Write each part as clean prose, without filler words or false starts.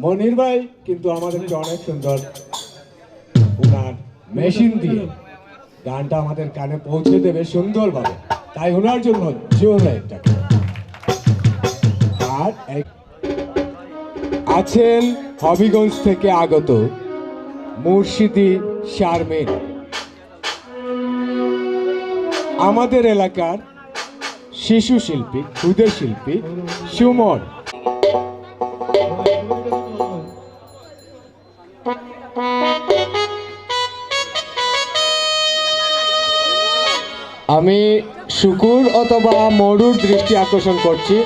মনির ভাই কিন্তু আমাদেরকে অনেক সুন্দর ওনার মেশিন দিয়ে গানটা আমাদের কানে পৌঁছে দেবে সুন্দরভাবে, তাই ওনার জন্য জোরে একটা আর আছেন হবিগঞ্জ থেকে আগত মুর্শিদি শারমিন, আমাদের এলাকার শিশু শিল্পী, ক্ষুদে শিল্পী সুমন। আমি শুকুর অথবা মরুর দৃষ্টি আকর্ষণ করছি।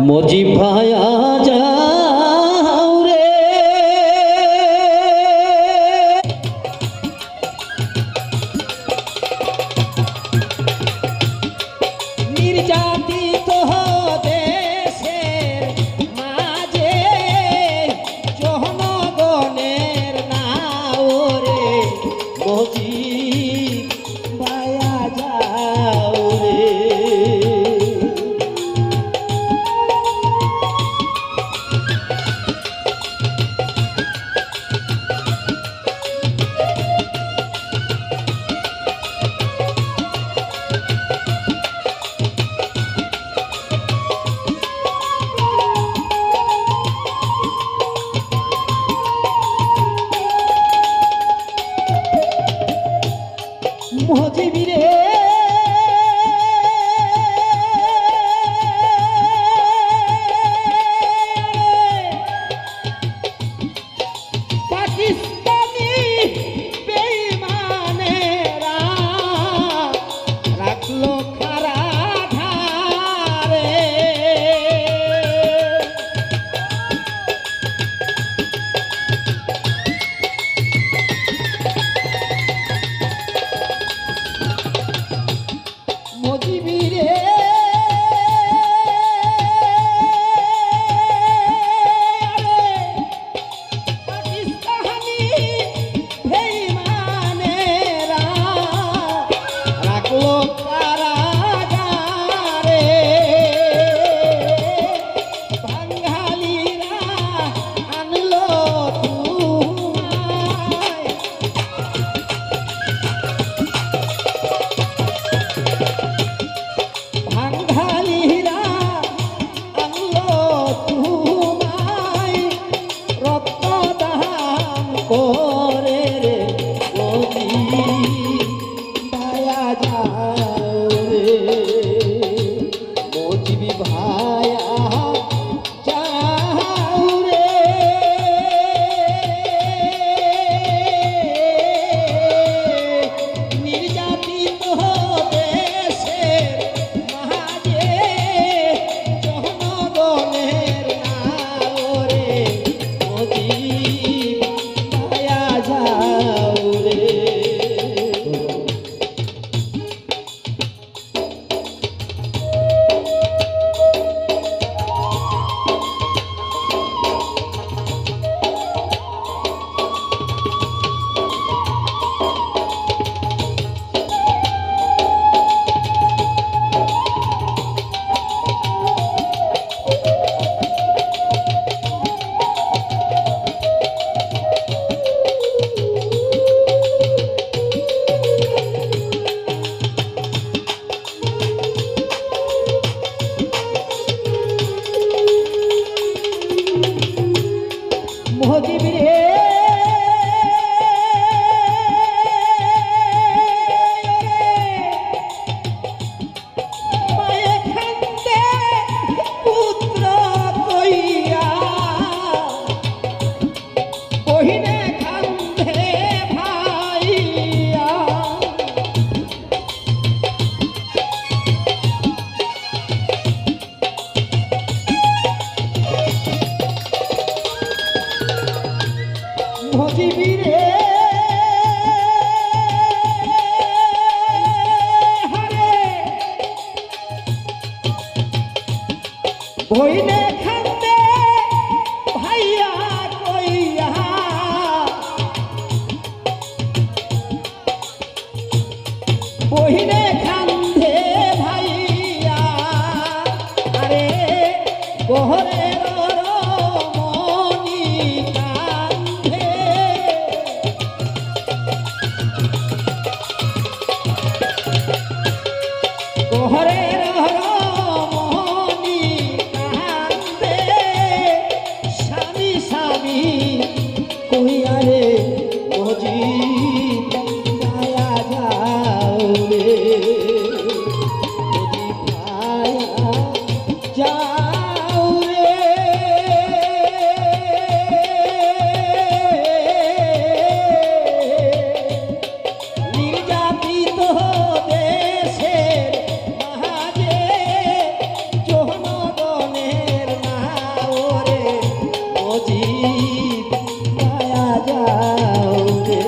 মজিব ভায়া যাও রে, নির্যাতিত দেশের মাঝে জনগণের নাও রে, মজিব ভায়া যাও রে। মজিবিরে পাকিস্তানি বেঈমানেরা রাখলো খারা ধারে, বইনে খান্দে ভাইয়া কইয়া বহিনে খান্দে ভাইয়া আরে গোহরের রমণী কান্দে গোহরের রমণী কান্দে স্বামী স্বামী কইয়া রে মজি মায়া যাও রে মজি মায়া যাও রে নির্যাতিত দেশের মাঝে জনগণের নাও রে মজি মায়া যাও রে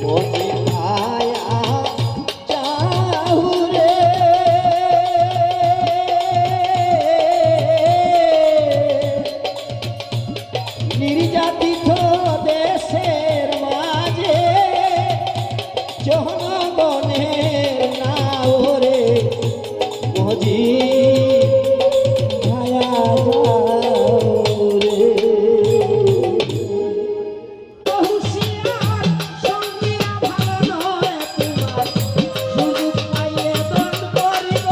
মজি মায়া যাও রে নির্যাতিত দেশের মাঝে জনগণের নাও রে মজি মায়া যাও রে হুঁশিয়ার সঙ্গীরা ভালো নয় তোমার সুযোগ পাইলে দণ্ড করিব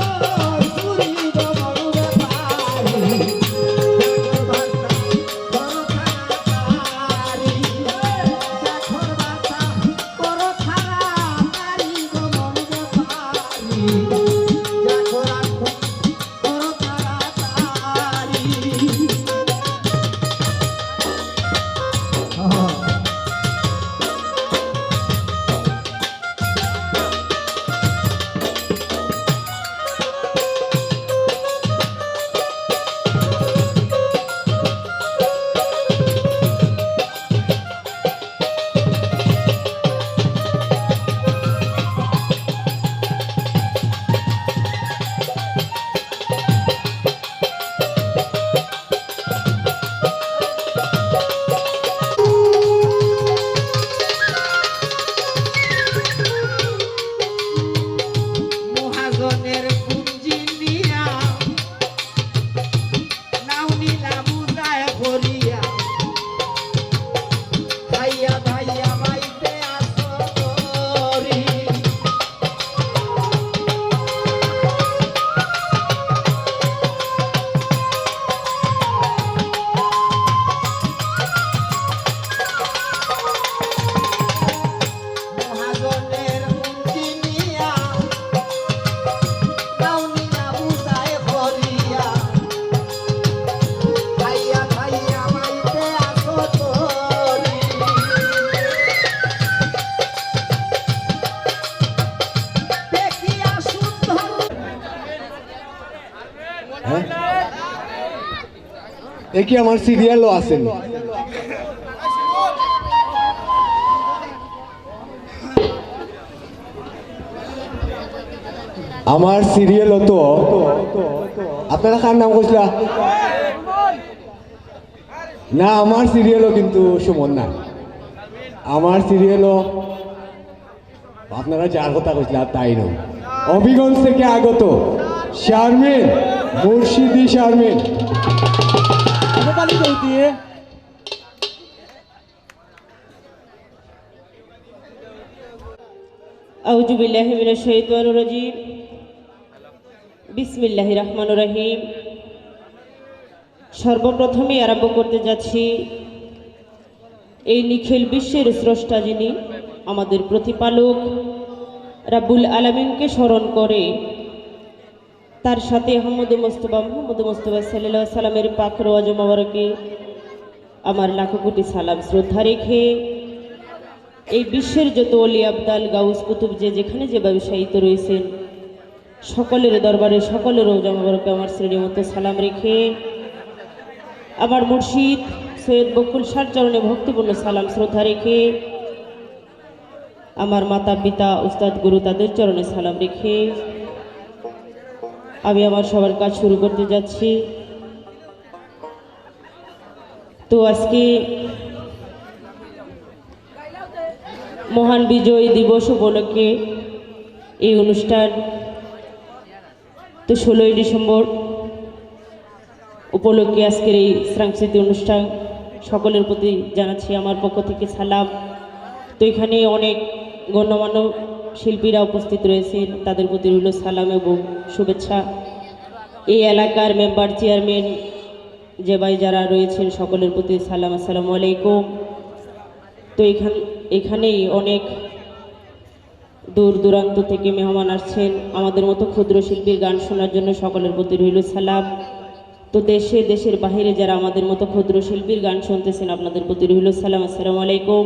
চুরি জমর ব্যাপারি মহাজনের পুঞ্জি নিয়া নাও নীলা বুঝায় ভরিয়া ভাইয়া ভাইয়া মাইতে আসো করি মহাজনের পুঞ্জি নিয়া নাউনিয়া বুঝায় ভরিয়া ভাইয়া ভাইয়া মাইতে আসো তোরি দেখিয়া শুদ্ধ এ কি আমার সিরিয়ালও আছেন? আমার সিরিয়ালও তো আপনারা কার নাম কইলা না? আমার সিরিয়ালও কিন্তু সুমন না, আমার সিরিয়ালও আপনারা যার কথা কইলা তাই নয়, হবিগঞ্জ থেকে আগত শারমিন, মুর্শিদি শারমিন। আউযু বিল্লাহি মিনাশ শাইতানির রাজীম। বিসমিল্লাহির রহমানির রহিম। সর্বপ্রথমে আরম্ভ করতে যাচ্ছি এই নিখিল বিশ্বের স্রষ্টা যিনি আমাদের প্রতিপালক রাব্বুল আলামিনকে স্মরণ করে তার সাথে মোহাম্মদ মুস্তাফা সাল্লাল্লাহু আলাইহি সাল্লামের পাক রওজা মোবারকে আমার লাখো কোটি সালাম শ্রদ্ধা রেখে এই বিশ্বের যত ওলি আবদাল গাউস কুতুব যেখানে যেভাবে শায়িত রয়েছেন সকলের দরবারে সকলের রওজা মোবারকে আমার শ্রেণীমতো সালাম রেখে আমার মুর্শিদ সৈয়দ বকুল শাহর চরণে ভক্তিপূর্ণ সালাম শ্রদ্ধা রেখে আমার মাতা পিতা উস্তাদ গুরু তাদের চরণে সালাম রেখে আমি আমার সবার কাজ শুরু করতে যাচ্ছি। তো আজকে মহান বিজয় দিবস উপলক্ষে এই অনুষ্ঠান, তো 16ই ডিসেম্বর উপলক্ষে আজকের এই সাংস্কৃতিক অনুষ্ঠান সকলের প্রতি জানাচ্ছি আমার পক্ষ থেকে সালাম। তো এখানে অনেক গণ্যমান্য শিল্পীরা উপস্থিত রয়েছেন, তাদের প্রতি রইল সালাম এবং শুভেচ্ছা। এই এলাকার মেম্বার চেয়ারম্যান যে ভাই যারা রয়েছেন সকলের প্রতি সালাম, আসসালামু আলাইকুম। তো এখানেই অনেক দূর দূরান্ত থেকে মেহমান আসছেন আমাদের মতো ক্ষুদ্র শিল্পীর গান শোনার জন্য, সকলের প্রতি রইল সালাম। তো দেশের বাহিরে যারা আমাদের মতো ক্ষুদ্র শিল্পীর গান শুনতেছেন আপনাদের প্রতি রইল সালাম, আসসালামু আলাইকুম।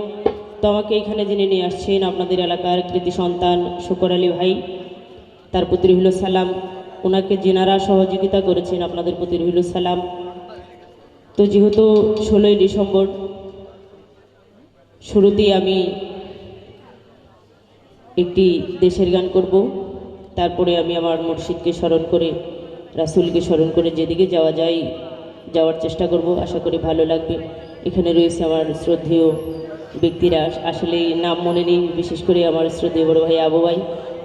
তো আমাকে এখানে যিনি নিয়ে আসছেন আপনাদের এলাকার কৃতি সন্তান শুকর আলী ভাই, তার প্রতি রইল সালাম। ওনাকে যিনারা সহযোগিতা করেছেন আপনাদের প্রতি রইল সালাম। তো যেহেতু 16ই ডিসেম্বর, শুরুতেই আমি একটি দেশের গান করব, তারপরে আমি আমার মুর্শিদকে স্মরণ করে, রাসূলকে স্মরণ করে যেদিকে যাওয়া যায় যাওয়ার চেষ্টা করব। আশা করি ভালো লাগবে। এখানে রয়েছে আমার শ্রদ্ধেয় ব্যক্তিরা, আসলেই নাম মনে নেই, বিশেষ করে আমার শ্রদ্ধেয় বড় ভাই আবু ভাই,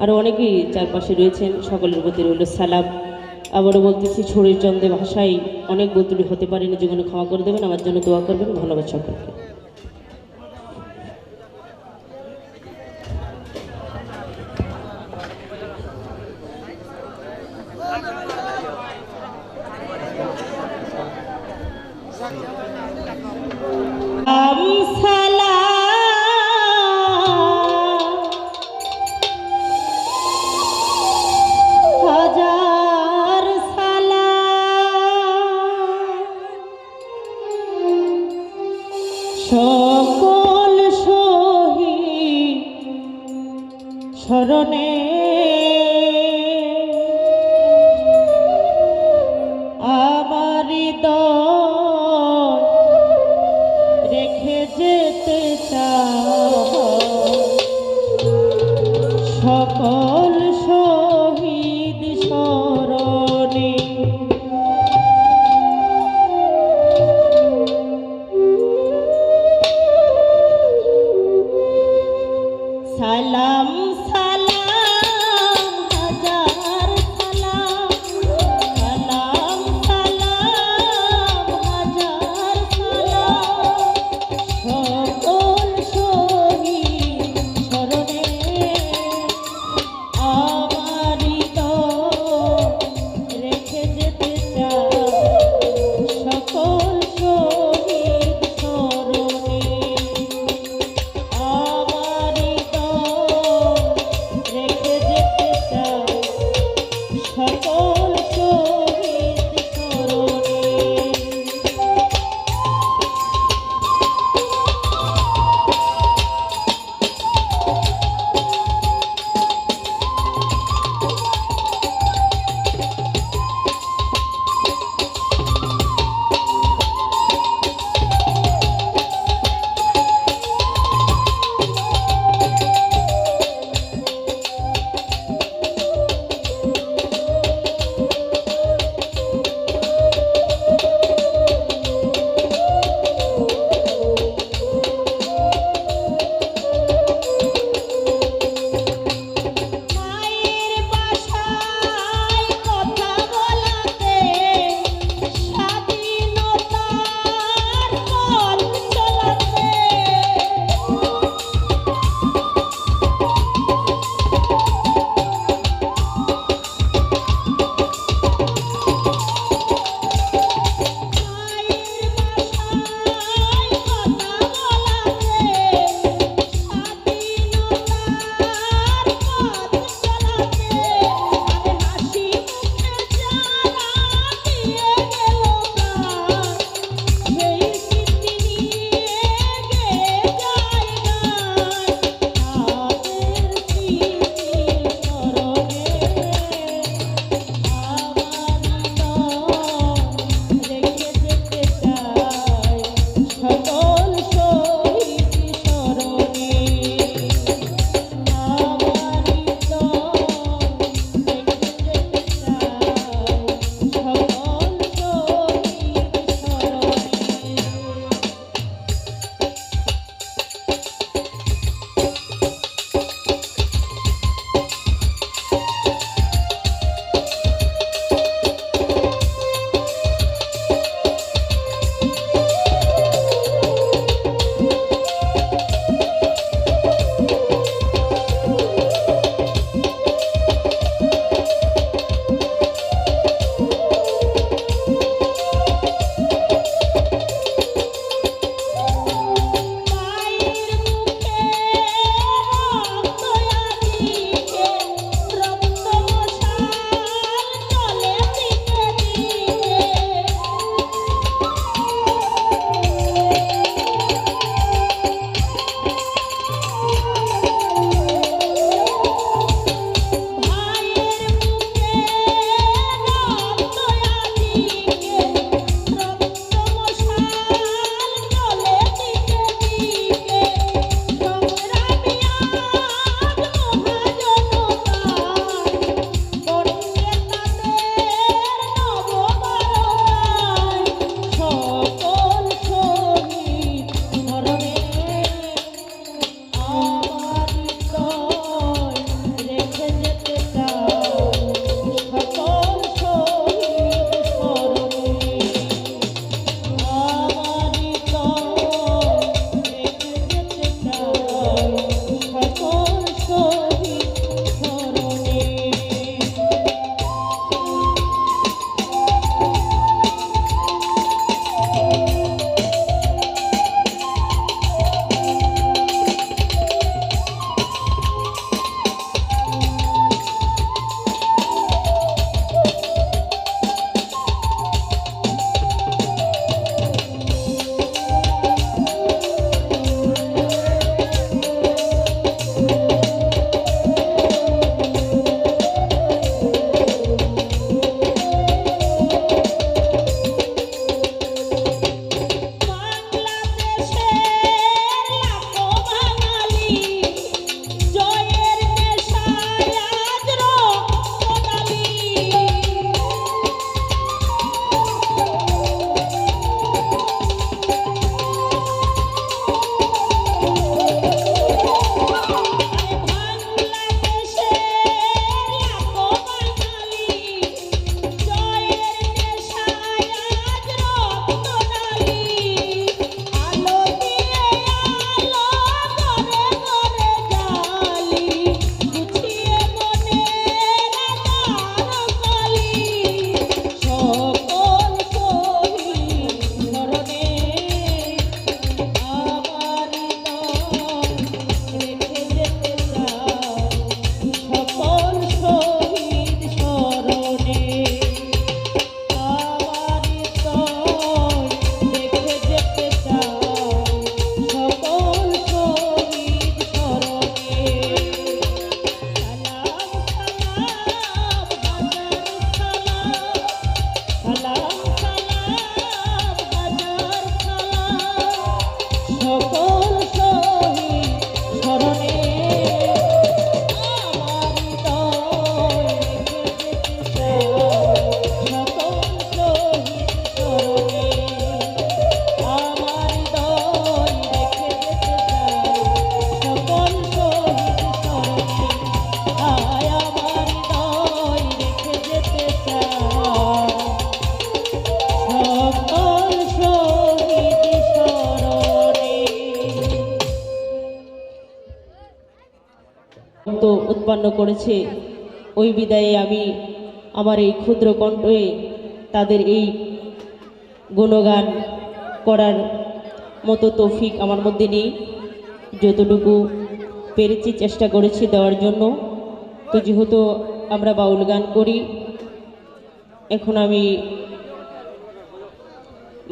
আরও অনেকেই চারপাশে রয়েছেন, সকলের প্রতি রইল সালাম। আবারও বলতেছি, ছড়ির চন্দ্রে ভাষায় অনেক বদলি হতে পারে, নিজেগুলো ক্ষমা করে দেবেন, আমার জন্য দোয়া করবেন। ধন্যবাদ সকলকে। হাজার সকল শহীদ স্মরণে আমার হৃদয় রেখে যেতে চাই, সকল শহীদ স্মরণে। সালাম সালাম হাজার সালাম, সালাম সালাম হাজার সালাম, সকল শহীদ স্মরণে আমার হৃদয় রেখে যেতে চাই, সকল শহীদ স্মরণে আমার হৃদয় তো উৎপন্ন করেছে, ওই বিদায়ে আমি আমার এই ক্ষুদ্র কণ্ঠে তাদের এই গুণগান করার মতো তৌফিক আমার মধ্যে নেই। যতটুকু পেরেছি চেষ্টা করেছি দেওয়ার জন্য। তো যেহেতু আমরা বাউল গান করি, এখন আমি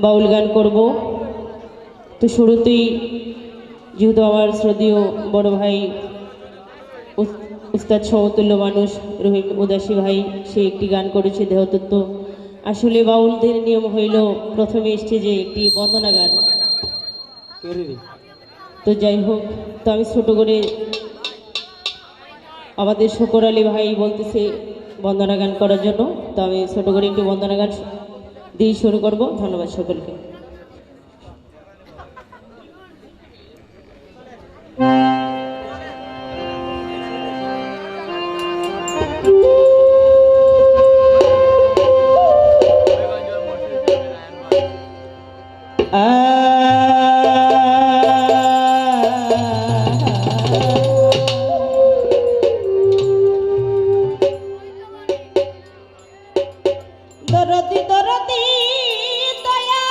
বাউল গান করব। তো শুরুতেই যেহেতু আমার শ্রদ্ধেয় বড় ভাই উস্তাদ সমতুল্য মানুষ রহিম উদাসী ভাই, সে একটি গান করেছে দেহতত্ত্ব। আসলে বাউলদের নিয়ম হইল প্রথমে স্টেজে একটি বন্দনা গান। তো যাই হোক, তো আমি ছোট করে, আমাদের শকর আলী ভাই বলতেছে বন্দনা গান করার জন্য, তো আমি ছোট করে একটি বন্দনা গান দিয়ে শুরু করব। ধন্যবাদ সকলকে। দরদি দরদি দয়া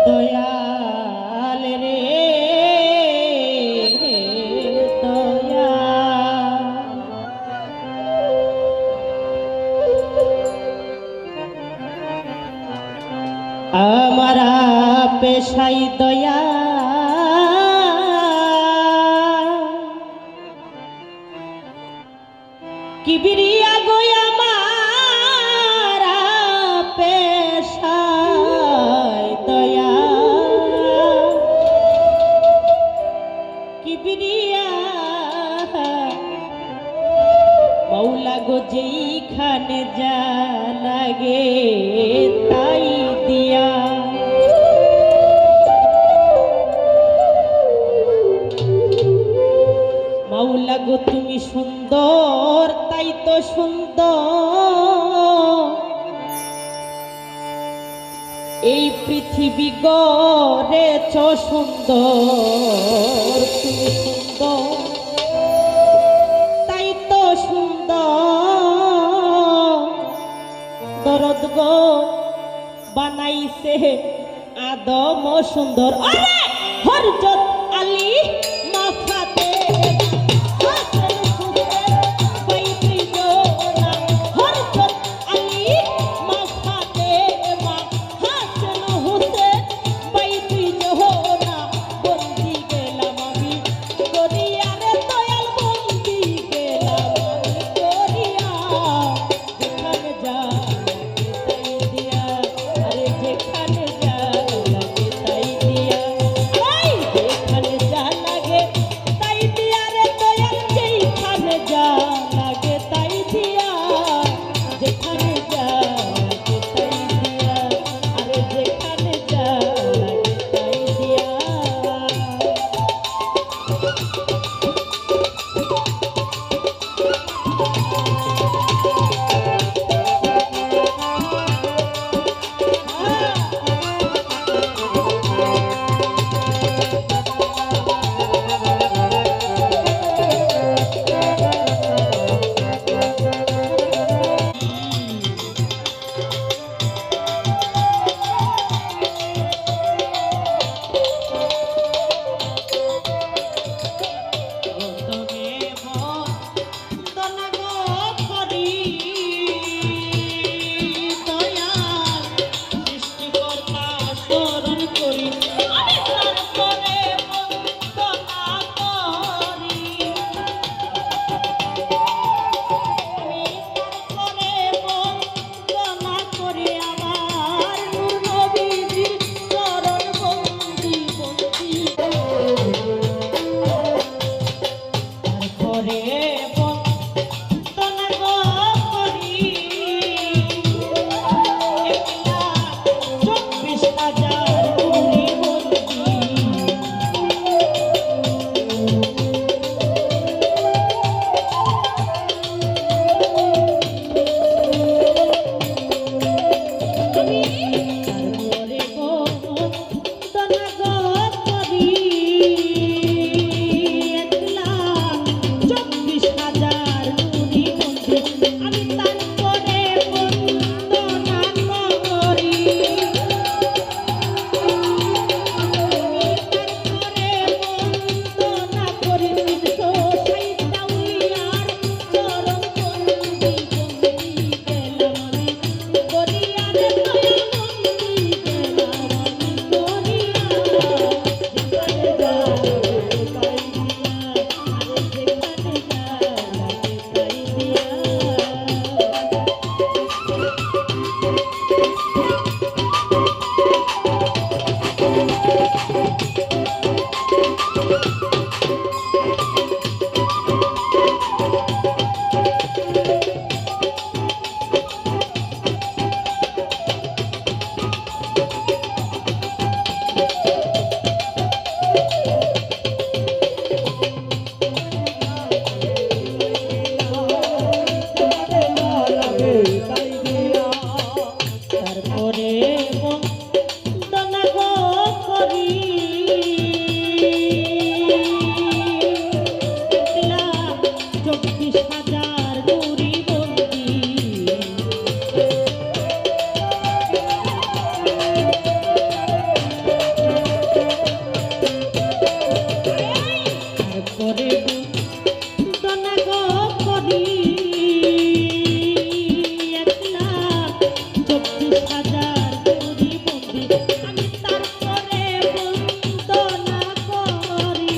দয়াল রে দয়া, আমারা পেশাই দয়া, কিবিরিয়া গোয়া মারা পেশাই দয়া, কিবিরিয়া মৌলা গো যেইখানে যা লাগে তাই দিয়া, মাওলা গো তুমি সুন্দর তাই তো সুন্দর, এই পৃথিবী গড়েছ সুন্দর, তুমি সুন্দর তাই তো সুন্দর, দরদ গো বানাইছে আদম সুন্দর। আরে হরজত আলী মাফাতে যেখানে যা লাগে তাই দিয়া, তারপরে বন্দনা গো করি 1,24,000 গুণী বন্দী। তারপরে বন্দনা গো করি 1,24,000 গুণী বন্দী। আমি তারপরে বন্দনা করি, বন্দনা করি 360 উলিয়ার চরণ বন্দী বন্দী গেলাম আমি করিয়া রে দয়া বন্দী গেলাম আমি করিয়া। যেখানে যাবে তাই দিয়া, আরে যেখানে যাবে তাই দিয়া। তারপরে বন্দনা গো করি 1,24,000 গুণী বন্দী। তারপরে বন্দনা গো করি 1,24,000 গুণী বন্দী। আমি তারপরে বন্দনা করি,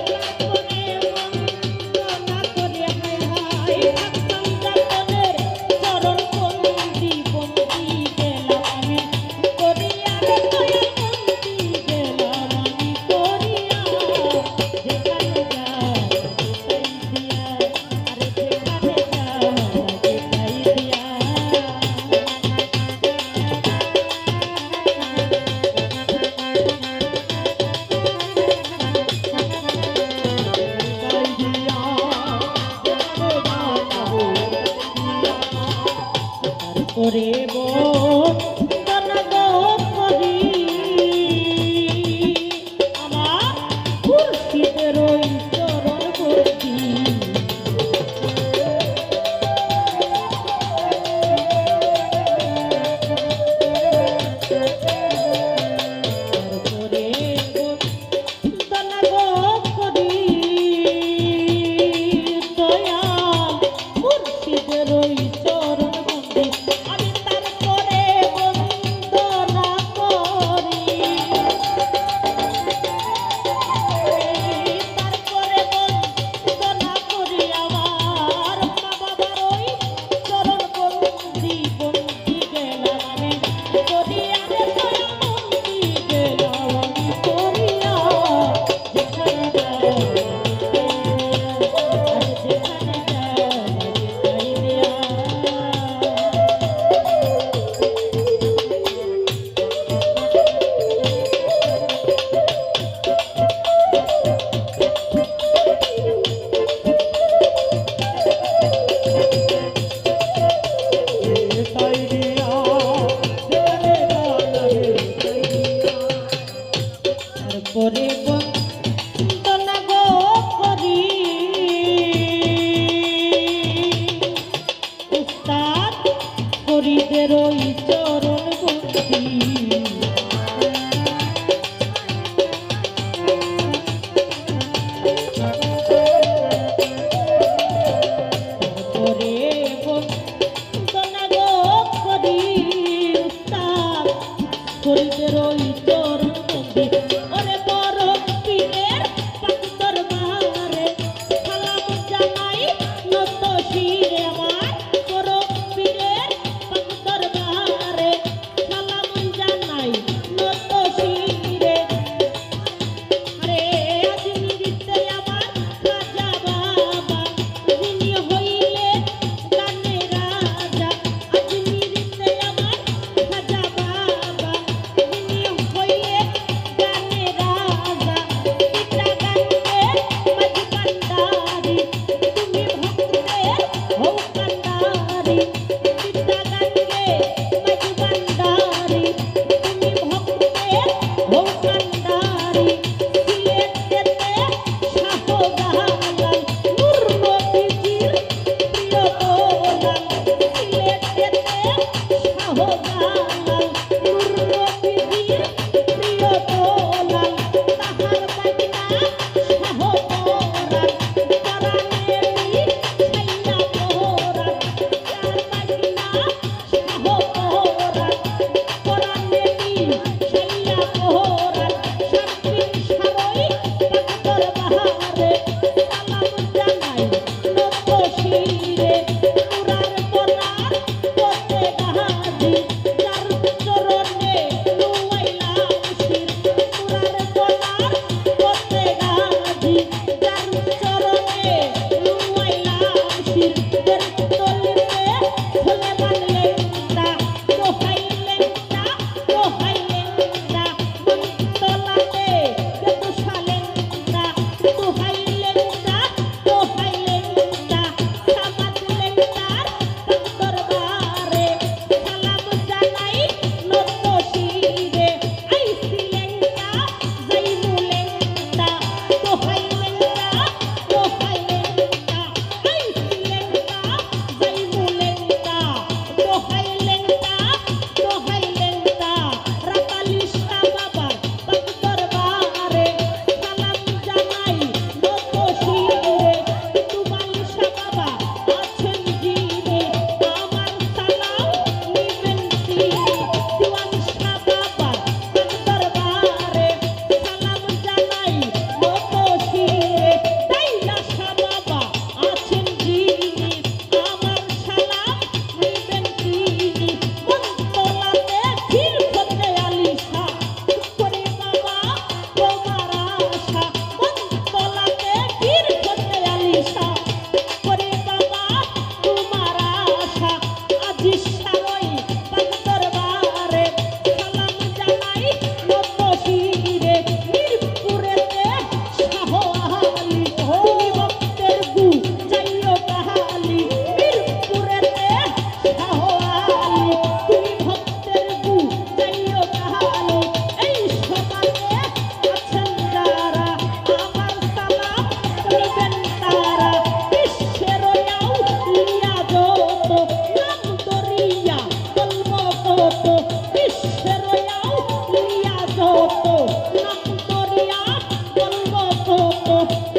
তারপরে বন্দনা করি হায় হায় থাকতাম যাতনের চরণ বন্দী বন্দী গেলাম আমি করিয়া রে দয়া বন্দী গেলাম আমি করিয়া। যেখানে যাবে তাই দিয়া, আরে যেখানে যাবে তাই দিয়া। তারপরে বন্দনা গো করি আমার মুর্শিদের ওই চরণ বন্দী। তারপরে বন্দনা গো করি দয়াল মুর্শিদের ওই চরণ বন্দী। আমি তার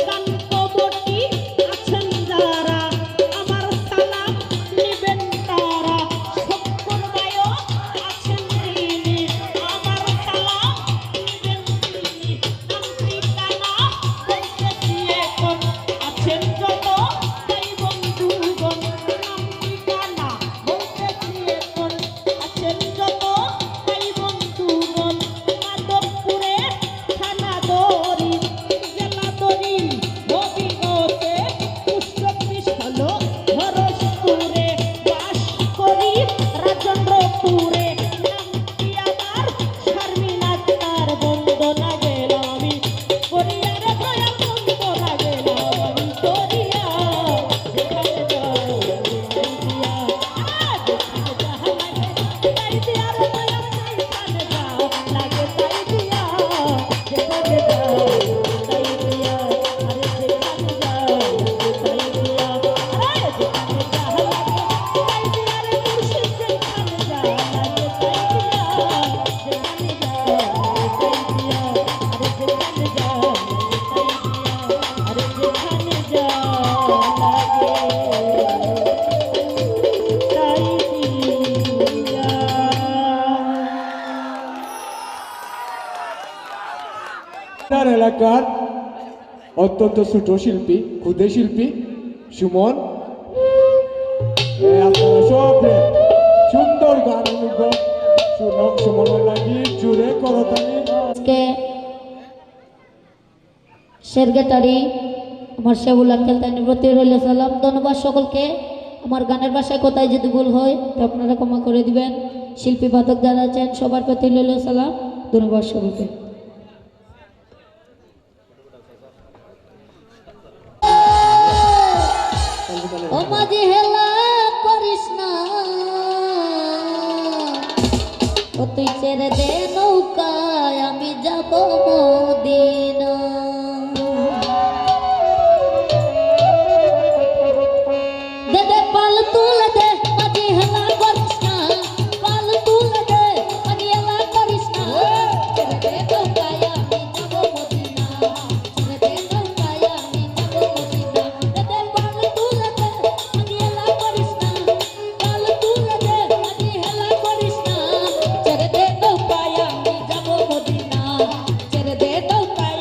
কান কবটি আছেন যারা আমার সালাম নেবেন তারা শক্কর বায়ো আছেন তিনি আমার সালাম নেবেন তিনি নাম ঠিকানা বলতেছি এখন আছেন যত তাই বন্ধুগণ নাম ঠিকানা বলতেছি এখন আছেন যত তাই বন্ধুগণ মাধবপুরে থানা দড়ি জেলা দড়ি হবিগঞ্জে পুষ্পবিষ হলো হরসপুরে বাস করি রাজেন্দ্রপুরে নামটি আমার শারমিন আক্তার বন্দনা গেলাম আমি করিয়া রে দয়া বন্দনা গেলাম আমি করিয়া যেখানে যাও দিয়া যেখানে যাহা লাগে তাই দিয়া রে দয়া যেখানে যাও লাগে তাই দিয়া যেখানে যাও তাই দিয়া আরে যেখানে যাও লাগে তাই দিয়া আরে যেখানে যাহা লাগে তাই দিয়া রে মুর্শিদ যেখানে যাও লাগে তাই দিয়া যেখানে যাও লাগে তাই দিয়া আরে যেখানে যাও লাগে তাই দিয়া আরে যেখানে যাও লাগে তাই দিয়া আপনার এলাকার অত্যন্ত ছোট শিল্পী ক্ষুদে শিল্পী সুমন আপনারা সব সুন্দর গান অনুভব সুমনের লাগি জুড়ে করতালি আজকে শেরগেটারি আমার শেবুল আঙ্কেল তাই নিবৃত্তি রইল সালাম। ধন্যবাদ সকলকে। আমার গানের ভাষায় কোথায় যদি ভুল হয় তো আপনারা ক্ষমা করে দিবেন। শিল্পী বাদক যারা আছেন সবার প্রতি রইল সালাম। ধন্যবাদ সকলকে। ও মাঝি হেলা করিস না, ও তুই ছেড়ে দে নৌকায় আমি যাব মদিনা। দে দে পাল তুলে দে মাঝি হেলা করিস না, পাল তুলে দে মাঝি হেলা করিস না। ছেড়ে দে নৌকায় আমি যাব মদিনা, ছেড়ে দে নৌকায় আমি যাব মদিনা। দে দে পাল তুলে দে মাঝি হেলা করিস না, পাল তুলে দে মাঝি হেলা করিস না। ছেড়ে দে নৌকায় আমি যাব মদিনা, ছেড়ে দে নৌকায়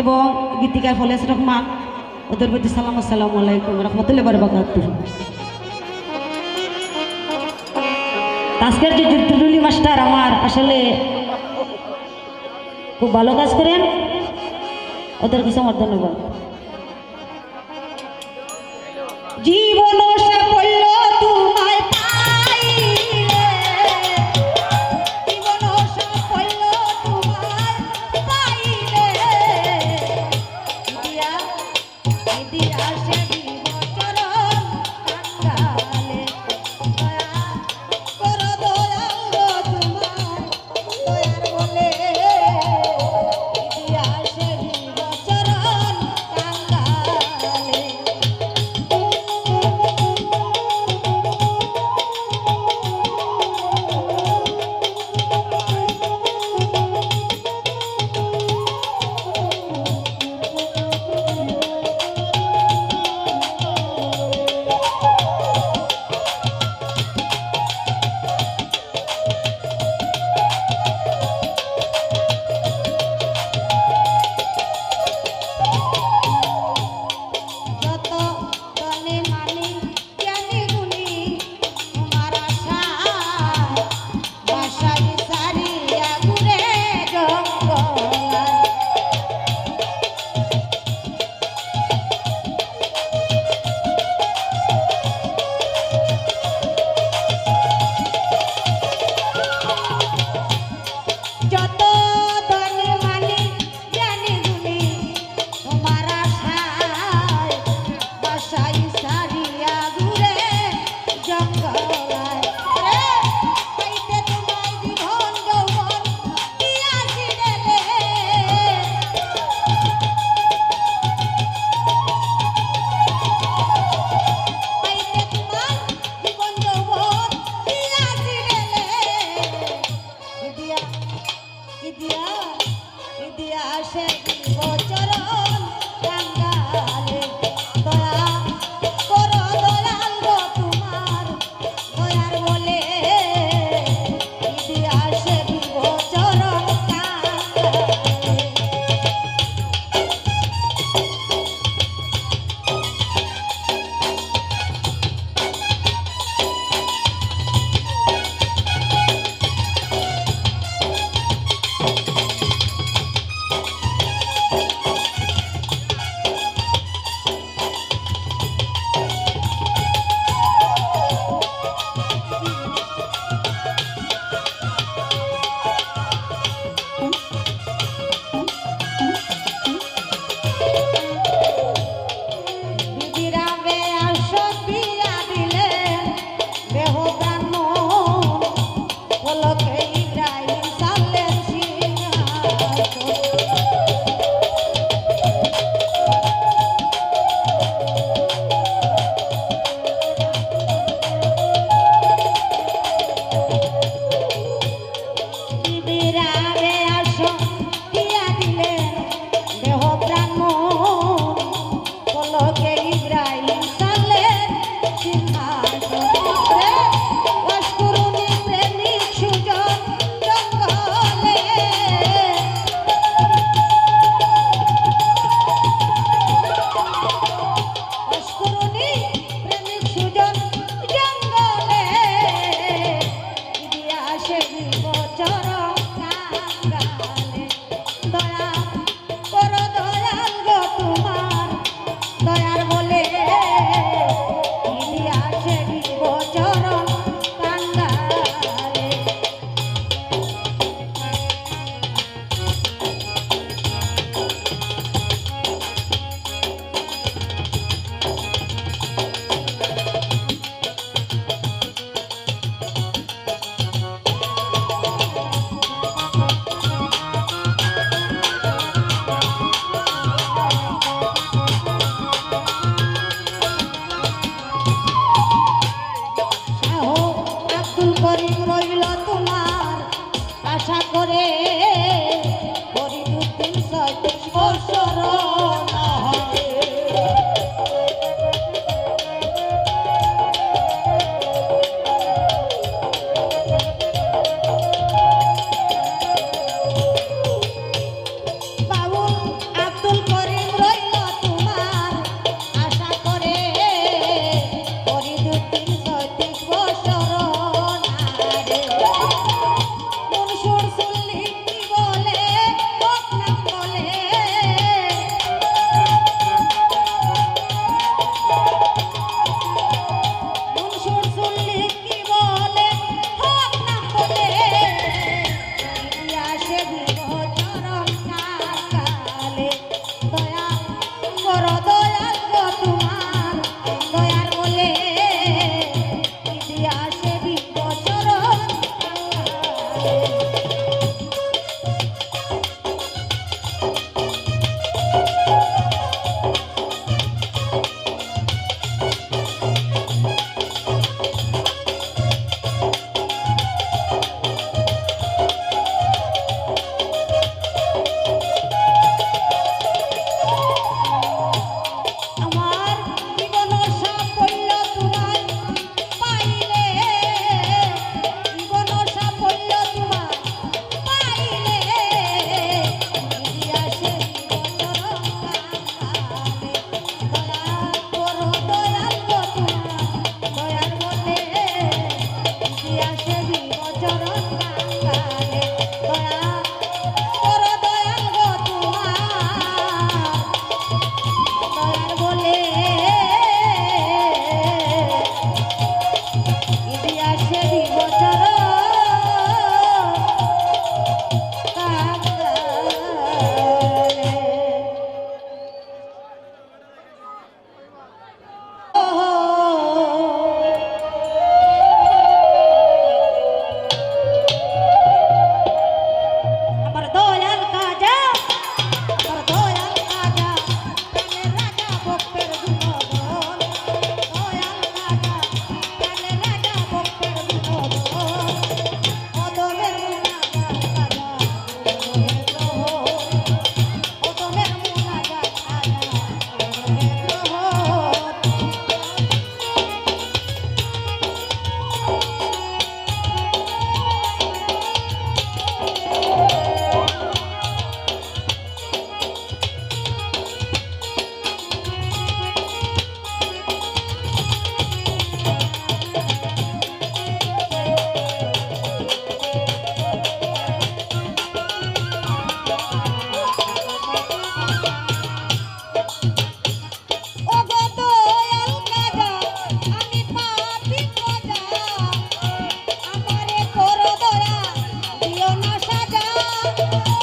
এবং গীতিকার ফলেস রহমান, ওদের প্রতি সালাম, আসসালামু আলাইকুম রহমতুল্লাহি ওয়া বারাকাতুহু। আজকের যে টুটুলি মাস্টার আমার আসলে খুব ভালো কাজ করেন, ওদের কাছে আমার ধন্যবাদ। জীবন সাফল্য তোমায় পাইলে, জীবন সাফল্য তোমায় পাইলে, দিয়া দিয়া সে বিবচরণ কাঙ্গালে, দয়া করো দয়াল গো তোমার দয়ার বলে, দিয়া সে বিবচরণ কাঙ্গালে। যত দলে মানি জ্ঞানী গুণী তোমার আশায়, বাসাই সারিয়া ঘুরে জঙ্গলায়। যত দলে মানি জ্ঞানী গুণী তোমার আশায়, বাসাই সারিয়া ঘুরে জঙ্গলায়। রে, পাইতে তোমায় জীবন যৌবন দিয়াছি রে, পাইতে তোমায় জীবন যৌবন দিয়াছি রে, দিয়া দিয়া দিয়া সে বিবচরণ কাঙ্গালে, দয়া করো দয়াল গো তোমার দয়ার বলে, দিয়া সে বিবচরণ কাঙ্গালে।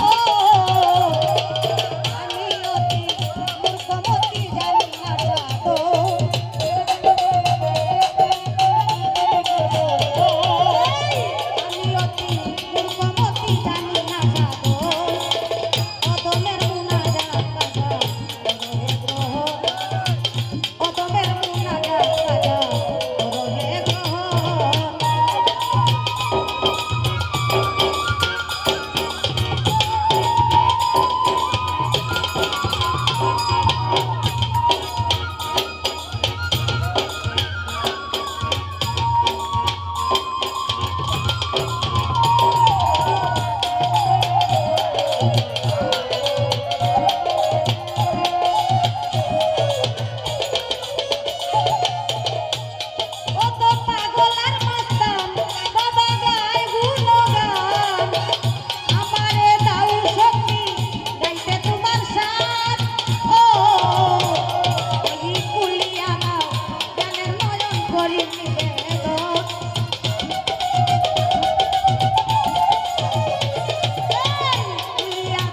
ও আমি অতি মূর্খমতি জানি না সাধো আমি অতি মূর্খমতি জানি না সাধো অদমের মুনাজাত কাজা করো হে গ্রহ অদমের মুনাজাত কাজা করো হে গ্রহ কত পাগল আর মাস্তান বাবা গায় গুণগান আমারে দাও শক্তি গাইতে তোমার সাথ ও ওই কুলিয়া নাও জ্ঞানের নয়ন করি নিবেদন কুলিয়া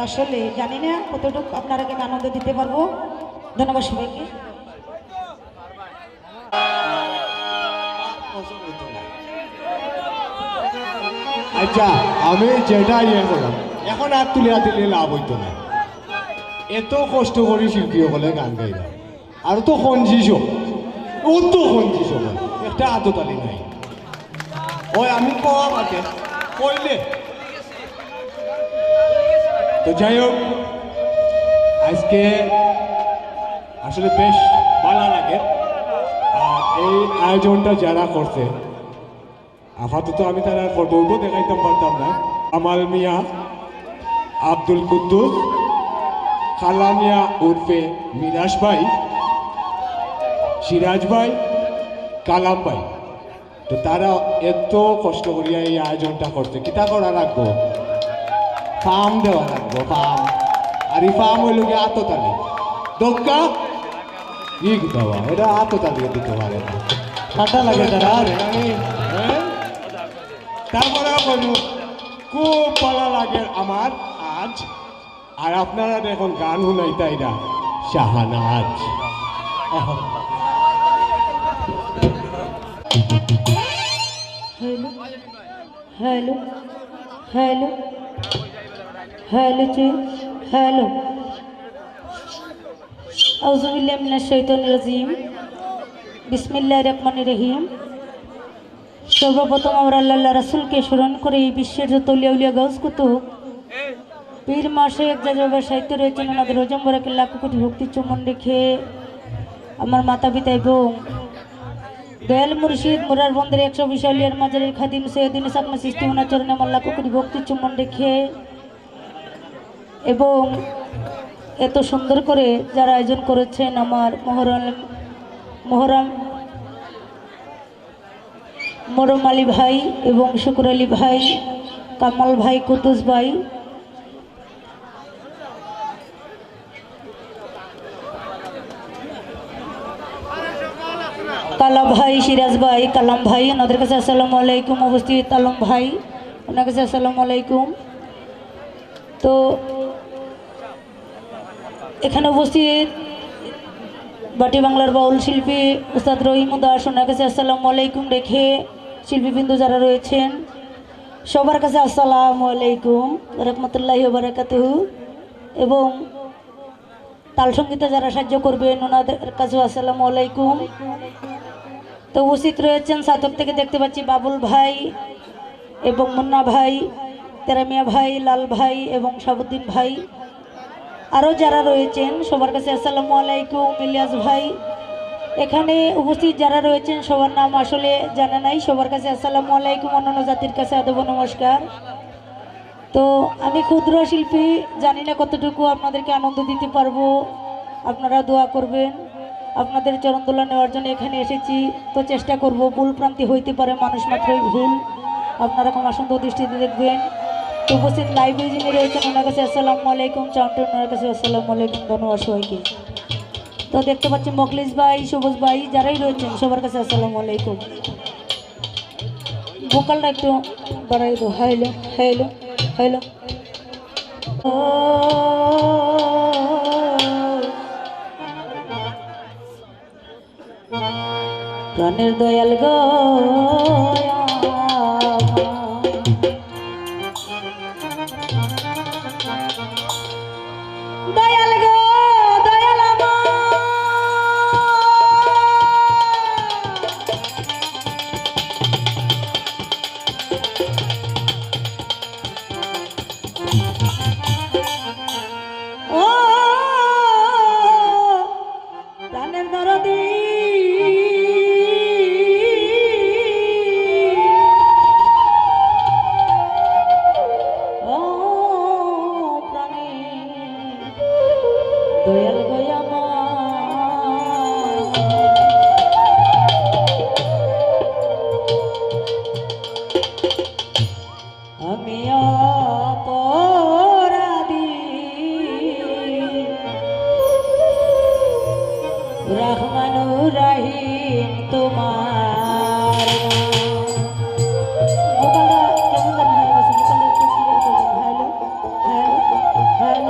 আসলে জানি না কতটুকু আপনারাকে আমি আনন্দ দিতে পারবো। ধন্যবাদ সবাইকে। আচ্ছা আমি যেটা ইয়ে করলাম এখন আর তুলিয়া দিলে লাভ হইতো না। এত কষ্ট করি শিল্পী হলে গান গাইলাম আর তো সঞ্জিস ও তো সঞ্জিস একটা আততালি নাই। ওই আমি কওয়া মাতে কইলে তো যাই হোক আজকে আসলে বেশ ভালো লাগে। আর এই আয়োজনটা যারা করছে আপাতত আমি তারা ফটোও দেখাইতাম পারতাম না। কামাল মিয়া, আব্দুল কুদ্দুস, খালা মিয়া উর্ফে মিরাজ ভাই, সিরাজ ভাই, কালাম ভাই, তো তারা এত কষ্ট করিয়া এই আয়োজনটা করছে। কিতা করা রাখবো, ফার্ম দেওয়া রাখবো, ফার্ম। আর এই ফার্ম হইল গিয়ে আততালি দোকা ই দেওয়া, এটা আততালি দিতে পারে না, ঠান্ডা লাগে তারা। আর তারপরে খুব ভালো লাগে আমার আজ। আর আপনারা এখন গান শুনাইতা এটা Shahnaz. Hello hello hello hello hello আউযুবিল্লাহি মিনাশ শাইতানির রাজিম। বিসমিল্লাহির রহমানির রহিম। সর্বপ্রথম আমরা আল্লাহ রাসূলকে স্মরণ করে এই বিশ্বের যত আউলিয়া উলিয়া গাউস কুতুব পীর মাসে এক জায়গায় সাহিত্য রয়েছেন ওনাদের রজম্বরাকে লাখ কোটি ভক্তি চুম্বন রেখে আমার মাতা পিতা এবং দয়াল মুর্শিদ মুরার বন্দরের 120 আউলিয়ার মাজারের খাদিম সৈয়দিন সাকমা সৃষ্টি ওনার চরণে আমার লাখ কোটি ভক্তি চুম্বন রেখে এবং এত সুন্দর করে যারা আয়োজন করেছেন আমার মরম আলী ভাই এবং শুকুর আলী ভাই, কামাল ভাই, কুদ্দুস ভাই, কালা ভাই, সিরাজ ভাই, কালাম ভাই, ওনাদের কাছে আসসালামু আলাইকুম। উপস্থিত আলম ভাই, ওনার কাছে আসসালামু আলাইকুম। তো এখানে উপস্থিত বাটি বাংলার বাউল শিল্পী উস্তাদ রহিম দাস, ওনার কাছে আসসালামু আলাইকুম রেখে শিল্পীবৃন্দ যারা রয়েছেন সবার কাছে আসসালামু আলাইকুম রাহমাতুল্লাহি ওয়া বারাকাতুহু। এবং তাল সঙ্গীতে যারা সাহায্য করবেন ওনাদের কাছেও আসসালামু আলাইকুম। তো উপস্থিত রয়েছেন সাতক থেকে দেখতে পাচ্ছি বাবুল ভাই এবং মুন্না ভাই, তেরামিয়া ভাই, লাল ভাই এবং শাহাবুদ্দিন ভাই, আরও যারা রয়েছেন সবার কাছে আসসালামু আলাইকুম। ইলিয়াস ভাই, এখানে উপস্থিত যারা রয়েছেন সবার নাম আসলে জানা নাই, সবার কাছে আসসালামু আলাইকুম। অন্যান্য জাতির কাছে আদব নমস্কার। তো আমি ক্ষুদ্র শিল্পী, জানি না কতটুকু আপনাদেরকে আনন্দ দিতে পারবো, আপনারা দোয়া করবেন। আপনাদের চরণদোলা নেওয়ার জন্য এখানে এসেছি, তো চেষ্টা করব। ভুল প্রান্তি হইতে পারে, মানুষ মাত্রই ভুল, আপনারা ক্ষমা সুন্দর দৃষ্টিতে দেখবেন। তো উপস্থিত লাইভে যিনি রয়েছেন ওনার কাছে আসসালামু আলাইকুম, চাউন্টে ওনার কাছে আসসালামু আলাইকুম। ধন্যবাদ সবাইকে। তো দেখতে পাচ্ছি মখলিস ভাই, সবুজ ভাই, যারাই রয়েছেন সবার কাছে আসসালামু আলাইকুম। ভোকালটা একটু বাড়াই দো। Hello hello hello. প্রাণের দয়াল গো দয়াল গো দয়াল ও প্রাণের দরদি দয়াল গয়ামা আমি অপরাধী রহমানুর রহিম তোমার ভোকালটা কেমন জানি হয়ে গেছে। ভোকালটা একটু ক্লিয়ার করবেন। হ্যালো হ্যালো হ্যালো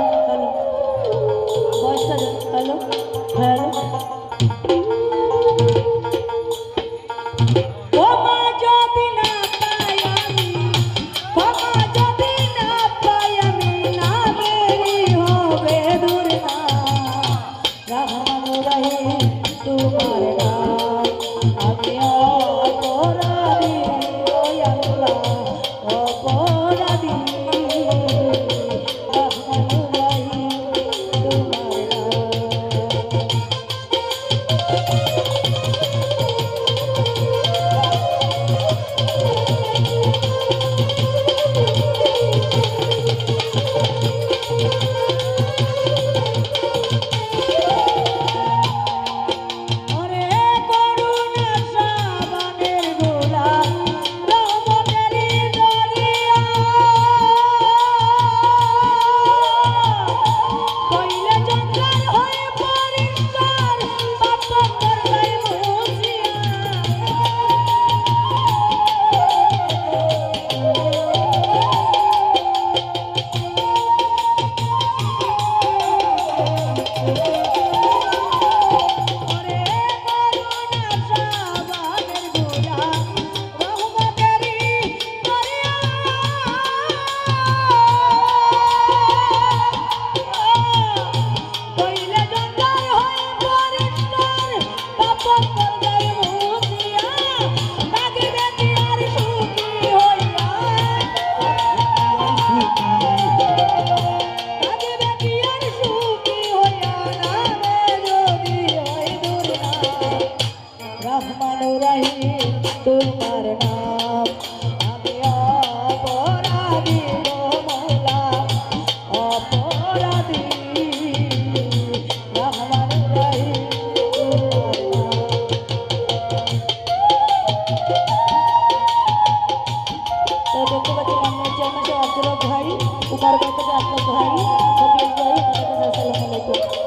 অপরাধী গো মৌলা অপরাধী রহমান রহিম তো দেখতে পাচ্ছি আমার জন্য সে আব্দুল ভাই উমার ভাই থেকে আব্দুল ভাই ফকির ভাই আসসালামু আলাইকুম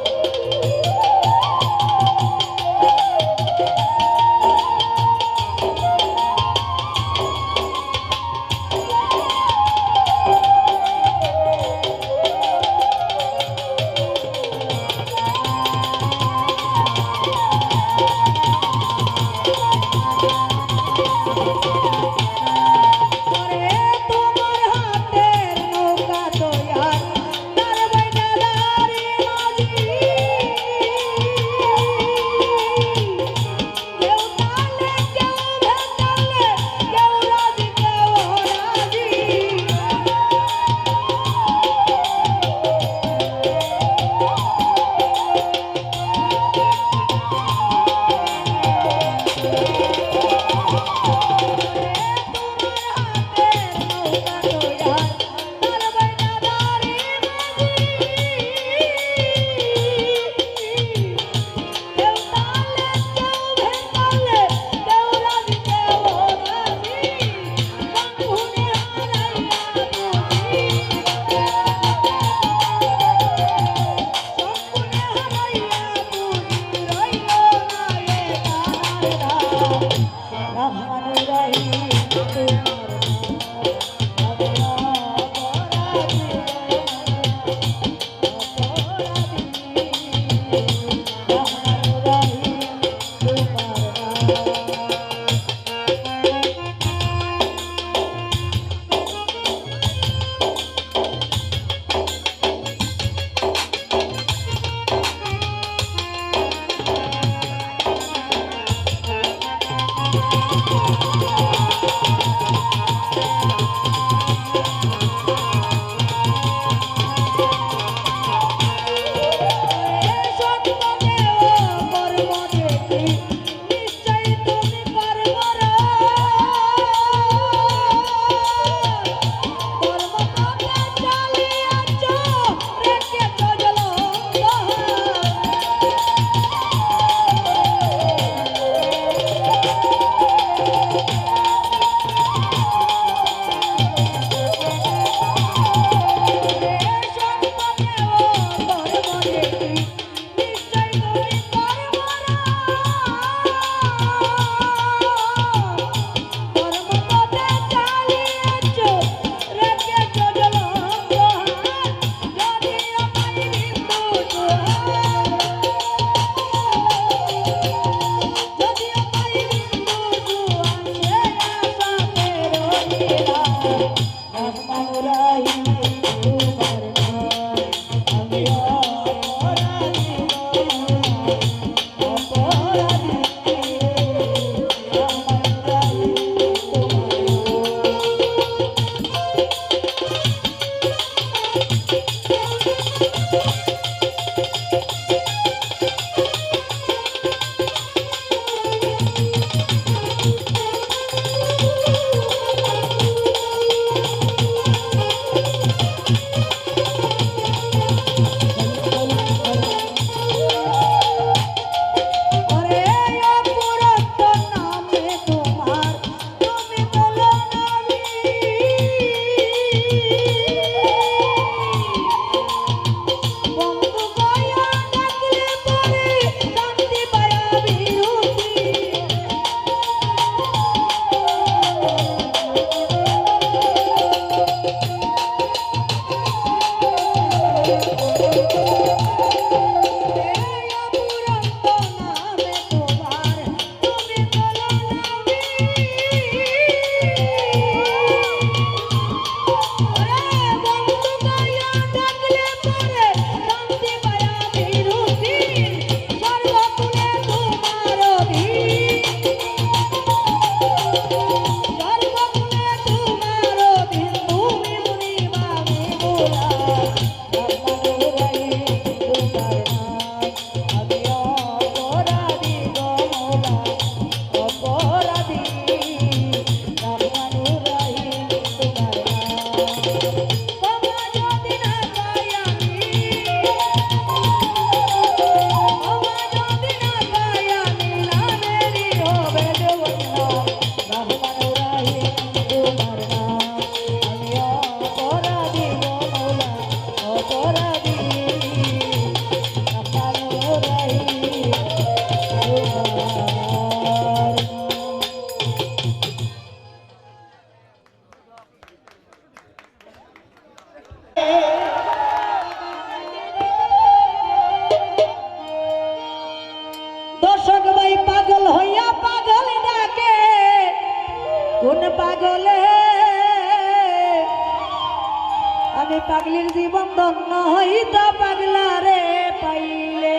আমি পাগলির জীবন ধন্য হইতা পাগলা রে পাইলে।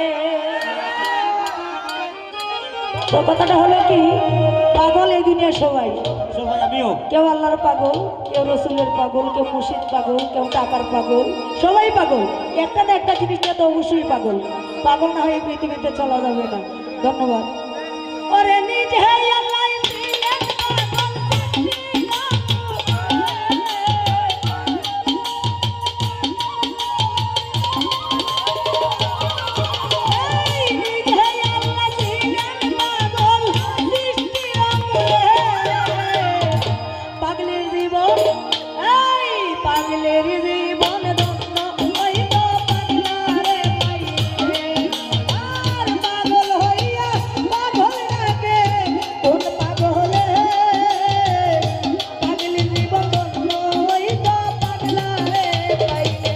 তো কথাটা হলো কি, পাগল এই দুনিয়ার সবাই, আমিও কেউ আল্লাহর পাগল, কেউ রসুলের পাগল, কেউ মুর্শিদ পাগল, কেউ টাকার পাগল, সবাই পাগল। একটা না একটা জিনিসটা তো অবশ্যই পাগল, পাগল না হয়ে পৃথিবীতে চলা যাবে না। ধন্যবাদ। ওরে নিজে আল্লাহ দিলেন পাগলের জীবন, এই পাগলের জীবন ধন্য হইত পাগলা রে পাইলে। আর পাগল হইয়া পাগল ডাকে কোন পাগলে, পাগলের জীবন ধন্য হইত পাগলা রে পাইলে।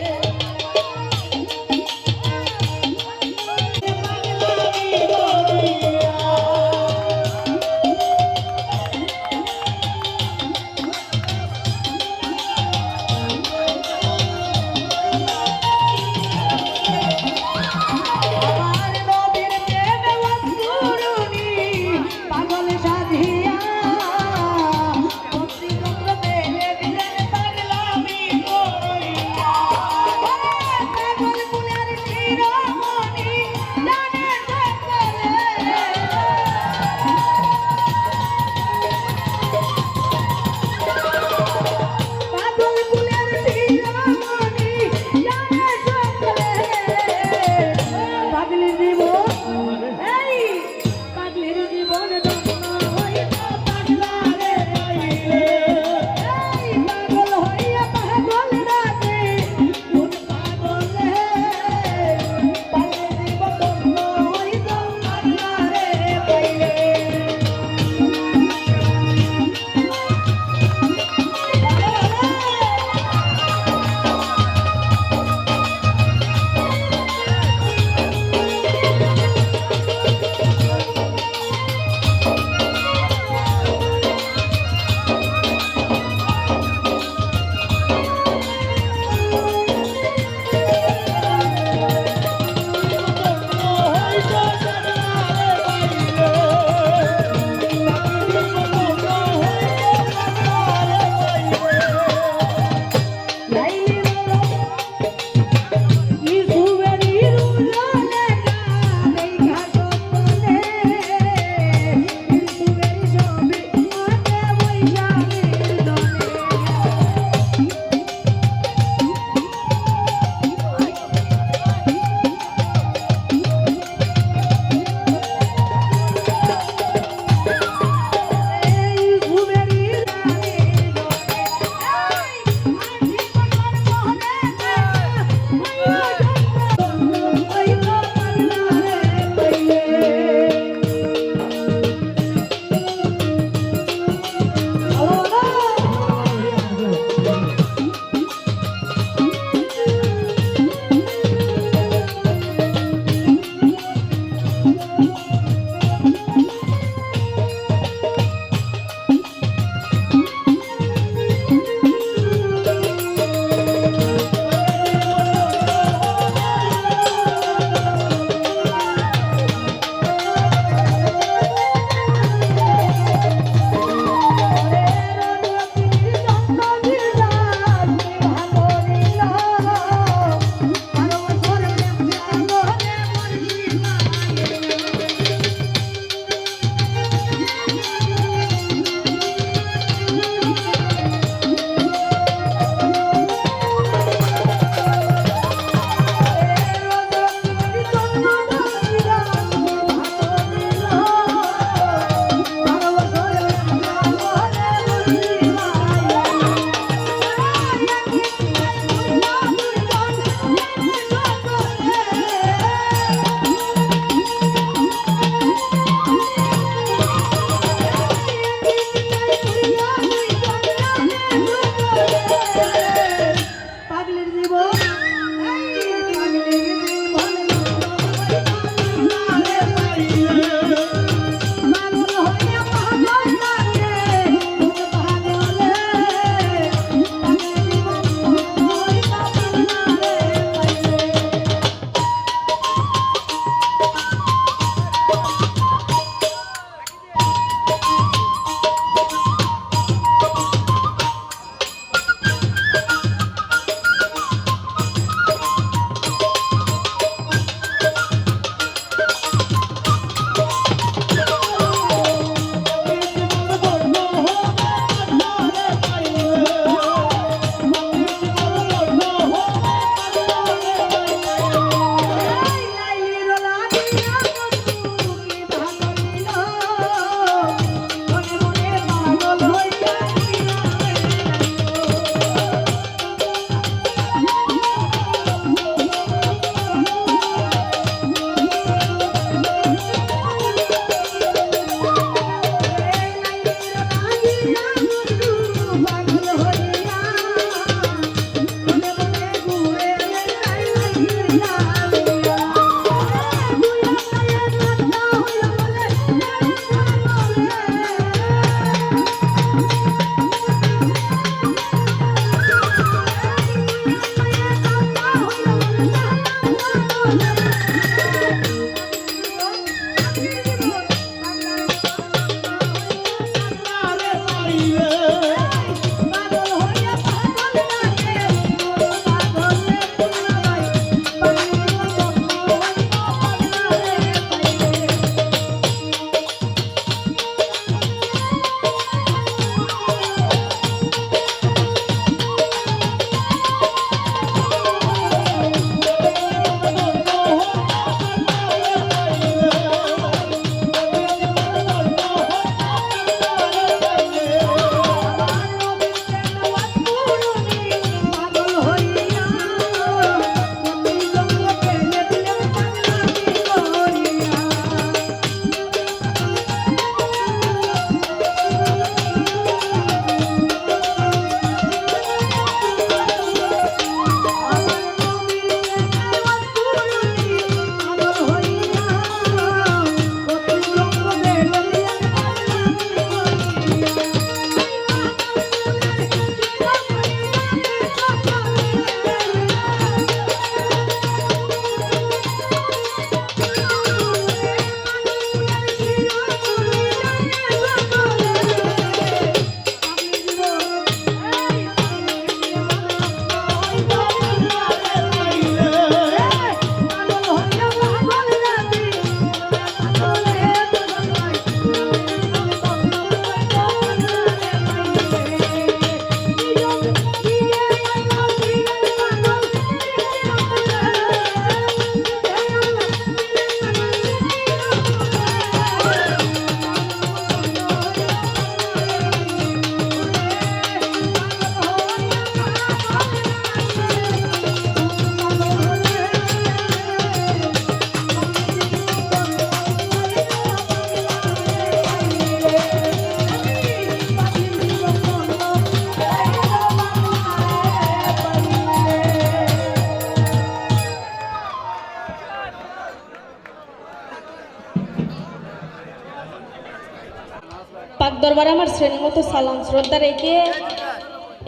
দরবারে আমার শ্রেণীমতো সালাম শ্রদ্ধা রেখে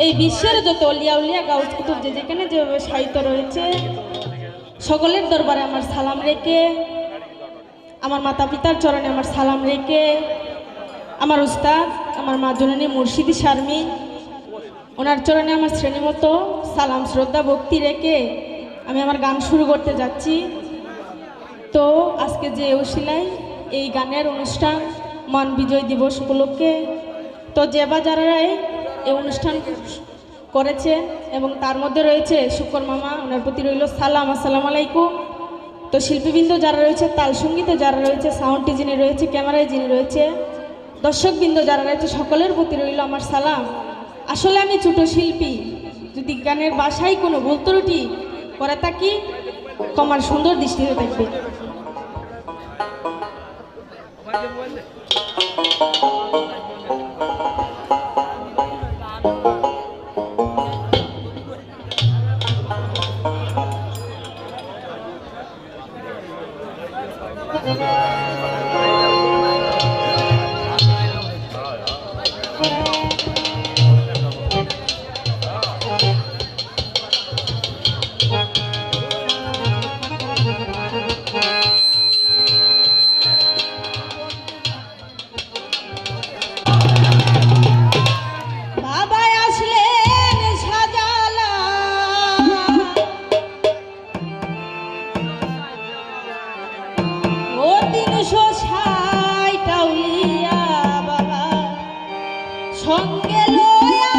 এই বিশ্বের যত অলিয়া উলিয়া গাউস কুতুব যে যেখানে যেভাবে সাহিত্য রয়েছে সকলের দরবারে আমার সালাম রেখে, আমার মাতা পিতার চরণে আমার সালাম রেখে, আমার উস্তাদ আমার মা জননী মুর্শিদি শারমি ওনার চরণে আমার শ্রেণীমতো সালাম শ্রদ্ধা ভক্তি রেখে আমি আমার গান শুরু করতে যাচ্ছি। তো আজকে যে উশিলায় এই গানের অনুষ্ঠান মান বিজয় দিবস উপলক্ষে তো যে বা যারাই এই অনুষ্ঠান করেছে এবং তার মধ্যে রয়েছে শুকর মামা, ওনার প্রতি রইল সালাম, আসসালামু আলাইকুম। তো শিল্পীবৃন্দ যারা রয়েছে, তাল সঙ্গীতে যারা রয়েছে, সাউন্ডে যিনি রয়েছে, ক্যামেরায় যিনি রয়েছে, দর্শকবৃন্দ যারা রয়েছে, সকলের প্রতি রইল আমার সালাম। আসলে আমি ছোট শিল্পী, যদি গানের ভাষায় কোনো ভুল ত্রুটি করে থাকি কমার সুন্দর দৃষ্টিতে দেখবে। সঙ্গে লয়া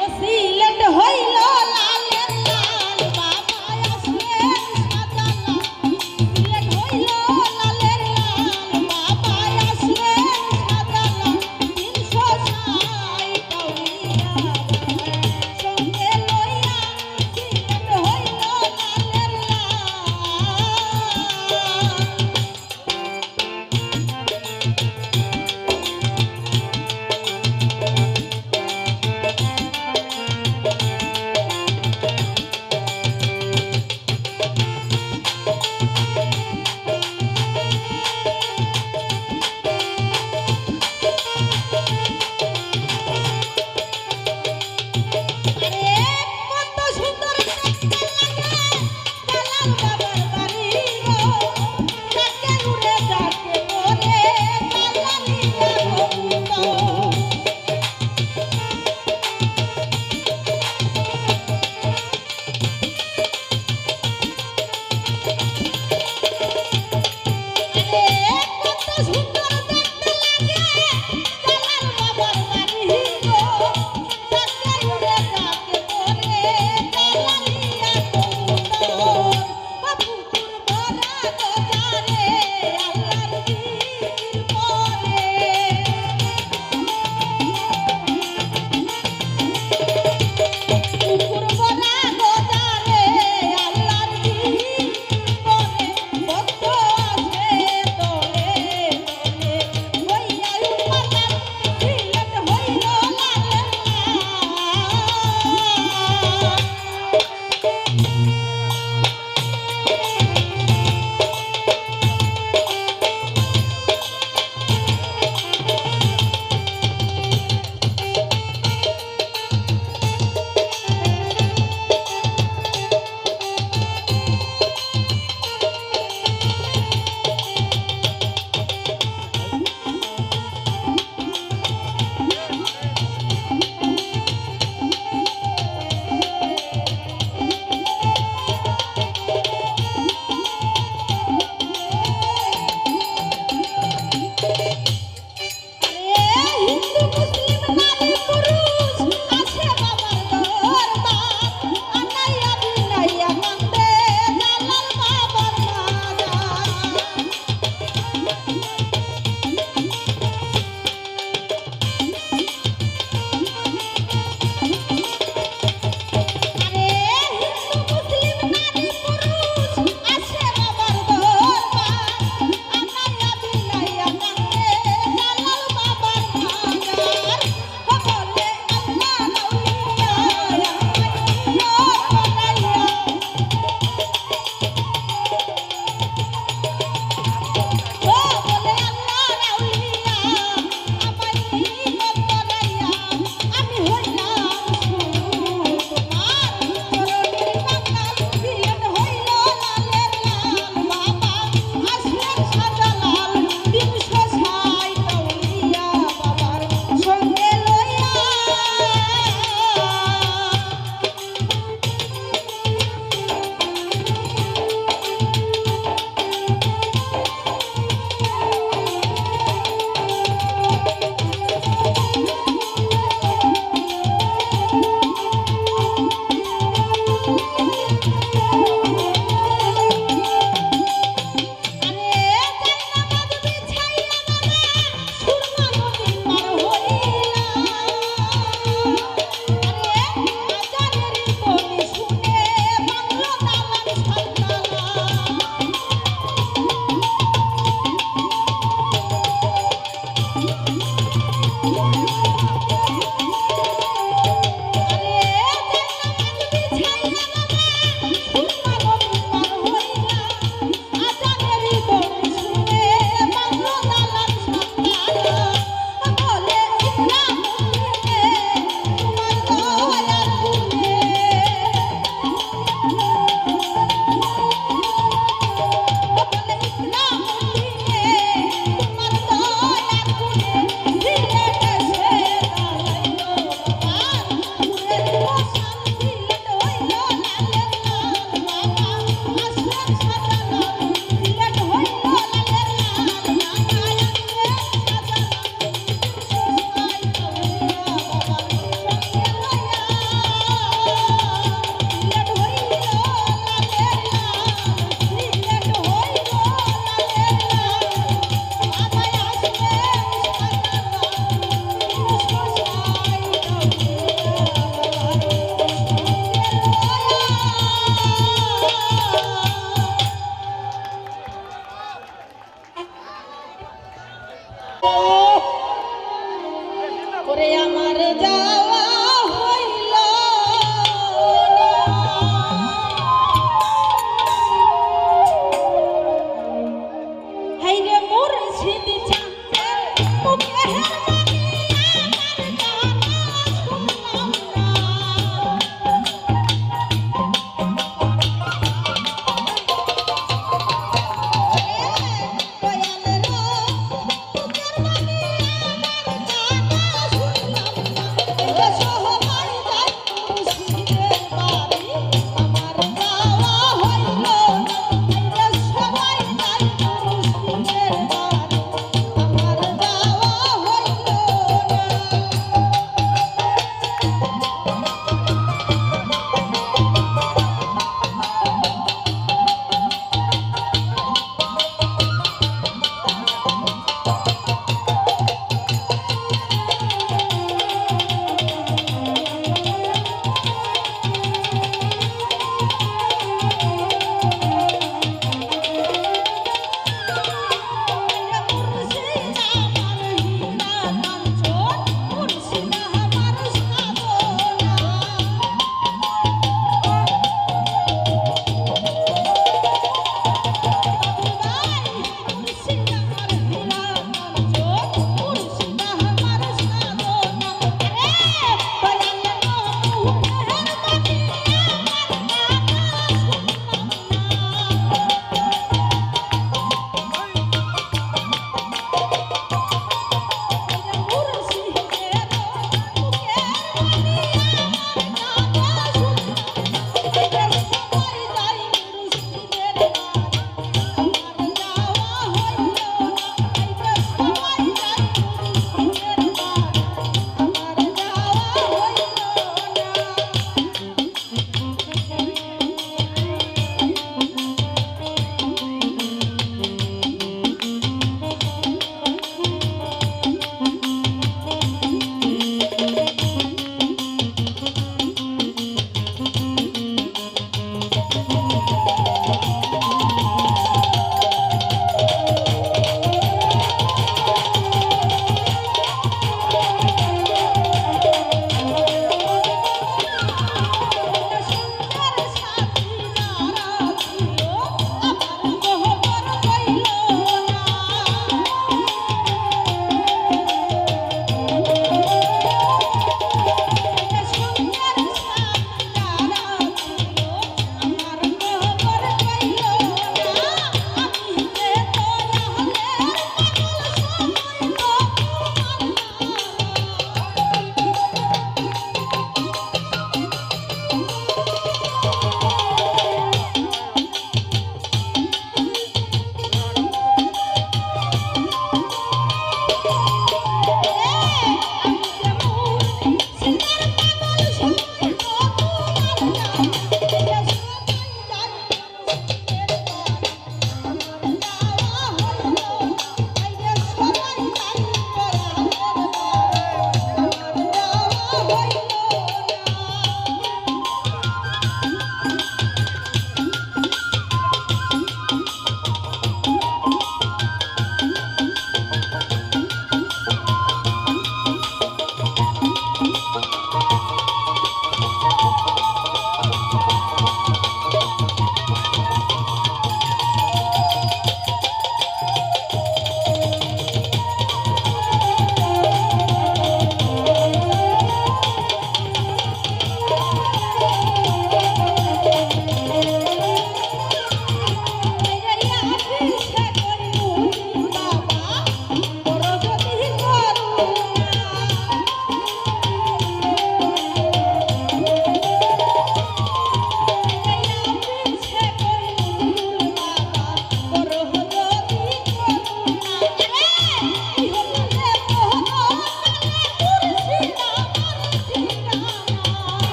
ও সিলেট হইল লালের লাল বাবা আসলেন সাজালা, সিলেট হইল লালের লাল বাবা আসলেন সাজালা, 360 টাউলিয়া সঙ্গে লইয়া সিলেট হইল লালের লাল। কত সুন্দর দেখতে লাগে জালাল বাবার বাড়ি গো, ডাকে উড়ে ডাকে বলে জালালিয়া গোবিন্দ। কত সুন্দর দেখতে লাগে জালাল বাবার বাড়ি গো, ডাকে উড়ে ডাকে বলে জালালিয়া গোবিন্দ। পুকুর ভরা গজারে আল্লাহর জিকির করে, পুকুর ভরা গজারে আল্লাহর জিকির করে, ভক্ত আসে দলে দলে ওরে আমার যাওয়া হইল হাই রে মোর সিদি চাঁদের মুখে মানি আমার গানা শুনলাম না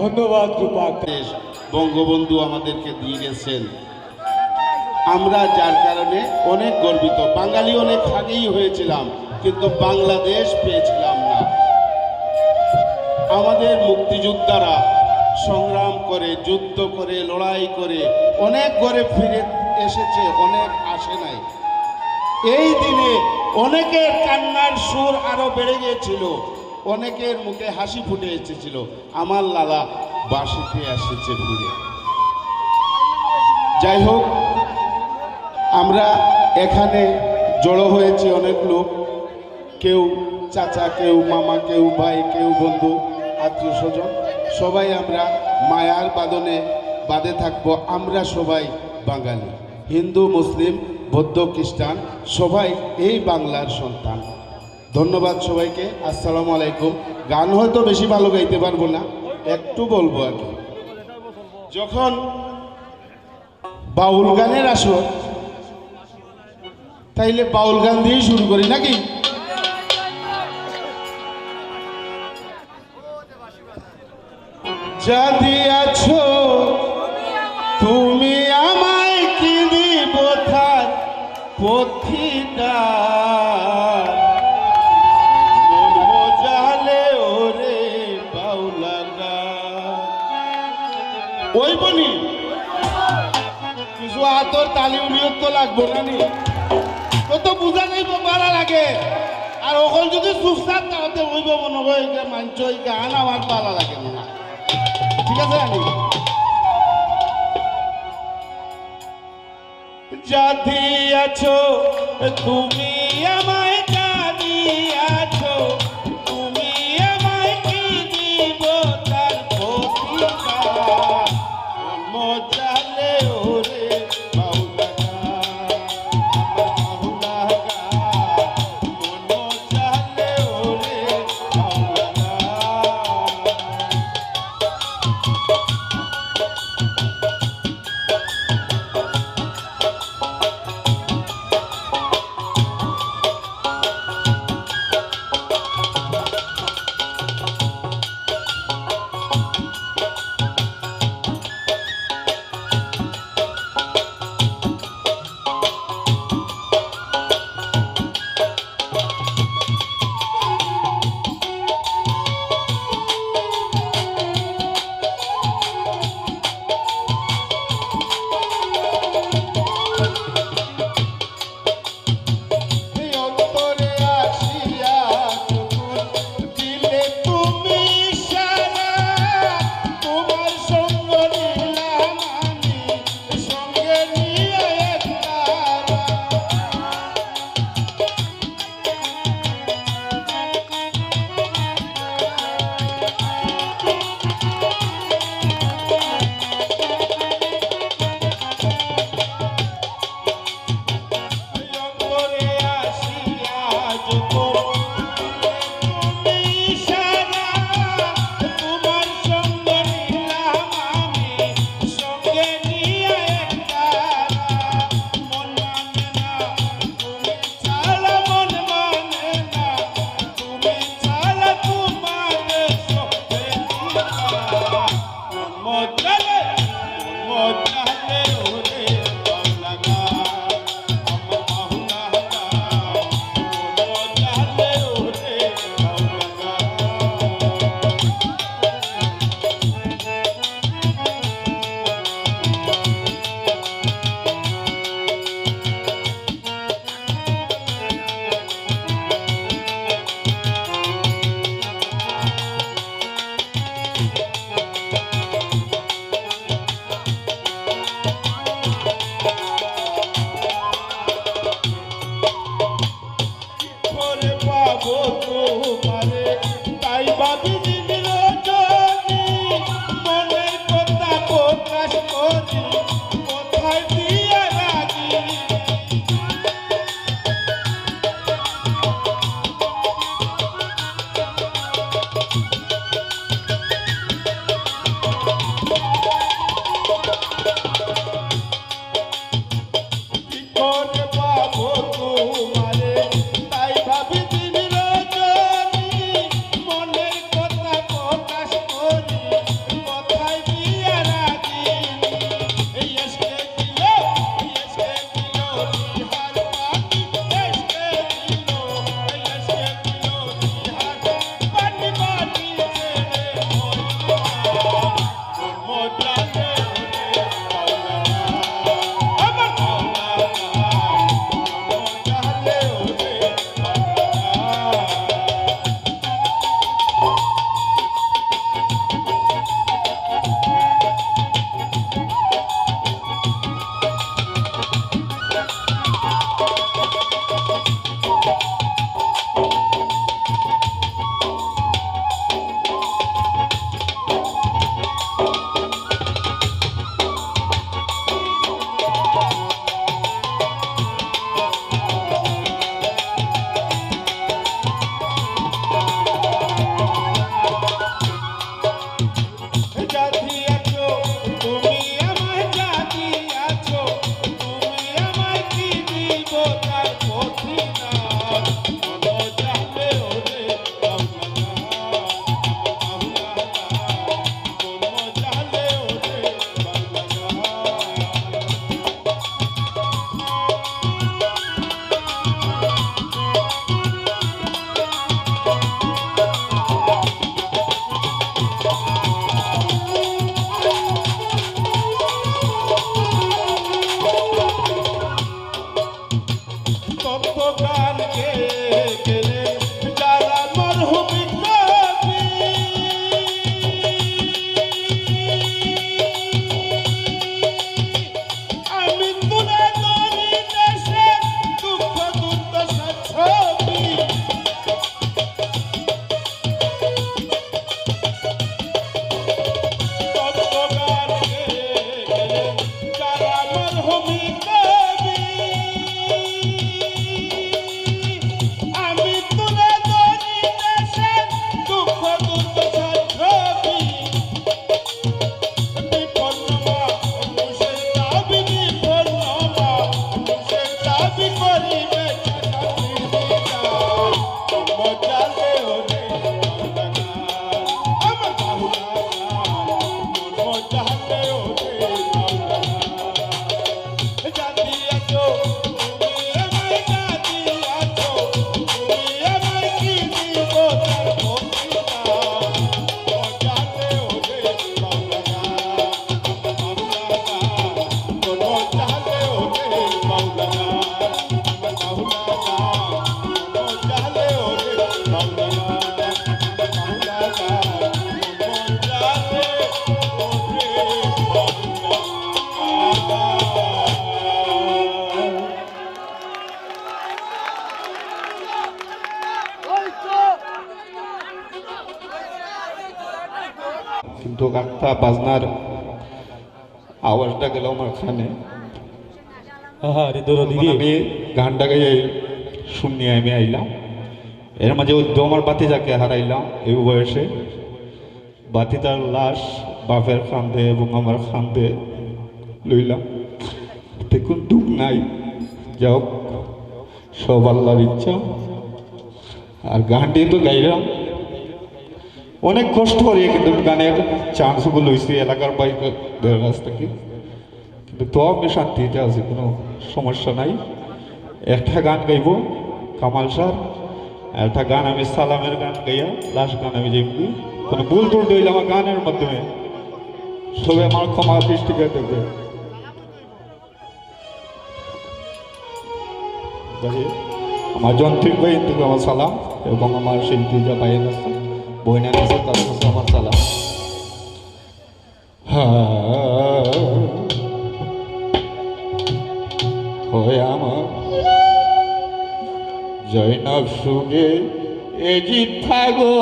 ধন্যবাদ রূপাক। দেশ বঙ্গবন্ধু আমাদেরকে দিয়ে গেছেন, আমরা যার কারণে অনেক গর্বিত। বাঙালি অনেক আগেই হয়েছিলাম, কিন্তু বাংলাদেশ পেয়েছিলাম না। আমাদের মুক্তিযোদ্ধারা সংগ্রাম করে, যুদ্ধ করে, লড়াই করে অনেক ঘরে ফিরে এসেছে, অনেক আসে নাই। এই দিনে অনেকের কান্নার সুর আরো বেড়ে গিয়েছিল, অনেকের মুখে হাসি ফুটে এসেছিল। আমার লালা বাসিতে এসেছে ফিরে। যাই হোক, আমরা এখানে জড়ো হয়েছি অনেক লোক, কেউ চাচা, কেউ মামা, কেউ ভাই, কেউ বন্ধু, আত্মীয় স্বজন, সবাই আমরা মায়ার বাঁধে থাকবো। আমরা সবাই বাঙালি, হিন্দু, মুসলিম, বৌদ্ধ, খ্রিস্টান, সবাই এই বাংলার সন্তান। ধন্যবাদ সবাইকে। আসসালামু আলাইকুম। গান হয়তো বেশি ভালো গাইতে পারবো না, একটু বলবো আর কি। যখন বাউল গানের আসর, তাইলে বাউল গান দিয়েই শুরু করি নাকি? যা দিয়াছো তুমি আমায় কি দিব তার পথিদার, মন মজালে ওরে বাউলা গান। ওই বনি কিছু হাতর তালি উলিয়ত তো লাগবো না নি, তো বুঝা যাইব ভালো লাগে। আর ওখানে যদি চুপচাপ তাহলে ওইব মনে হয় মানছ ওই গান আমার ভালো লাগে না। ঠিক আছে? আমি যা দিয়াছো তুমি আমায়, যা দিয়াছো তুমি আমায়, কি দিব তার প্রতিদান, মজালে ওরে বাউলা গান, বাউলা গান, মজালে ওরে বাউলা গান। কিন্তু একটা বাজনার আওয়াজটা গেল আমার খানে। তখন আমি গানটা গাইয়ে শুনিয়ে আমি আইলাম। এর মাঝে ওই আমার বাতিজাকে হারাইলাম এই বয়সে। বাতিটার লাশ বাপের খান্দে এবং আমার খান্দে লইলাম, দেখুন দুঃখ নাই। যাও, সব আল্লাহর ইচ্ছা। আর গানটি তো গাইলাম অনেক কষ্ট করিয়ে, কিন্তু গানের চান্সগুলো লইছি এলাকার বাইকের কাছ থেকে। কিন্তু তো আমি শান্তিতে আছি, কোনো সমস্যা নাই। একটা গান গাইব কামাল স্যার, একটা গান আমি সালামের গান গাইয়া লাস্ট গান আমি যেমনি কোনো ভুল টুল হইলে আমার গানের মাধ্যমে সবাই আমার ক্ষমা দৃষ্টিকে দেবে। আমার যন্ত্রিক ভাই থেকে আমার সালাম, এবং আমার শিল্পী যা বাইরে আছে বইনা আছে তাদের কাছে আমার সালাম। হয় আমার জৈনব সুগে এ জিথা গো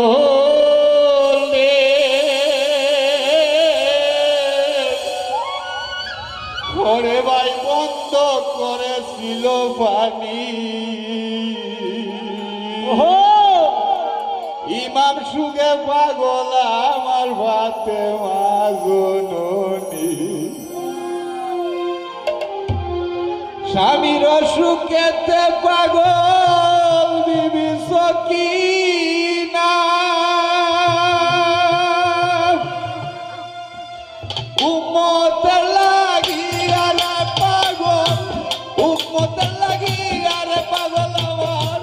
ঘরে ভাই বন্ধ করেছিল পানি। ইমাম সুগে পাগল আমার ভাতে মাজননি। স্বামীর সুখেতে পাগল বিবি সকিনা। উম্মত লাগি আরে পাগল, উম্মত লাগি আরে পাগল আমার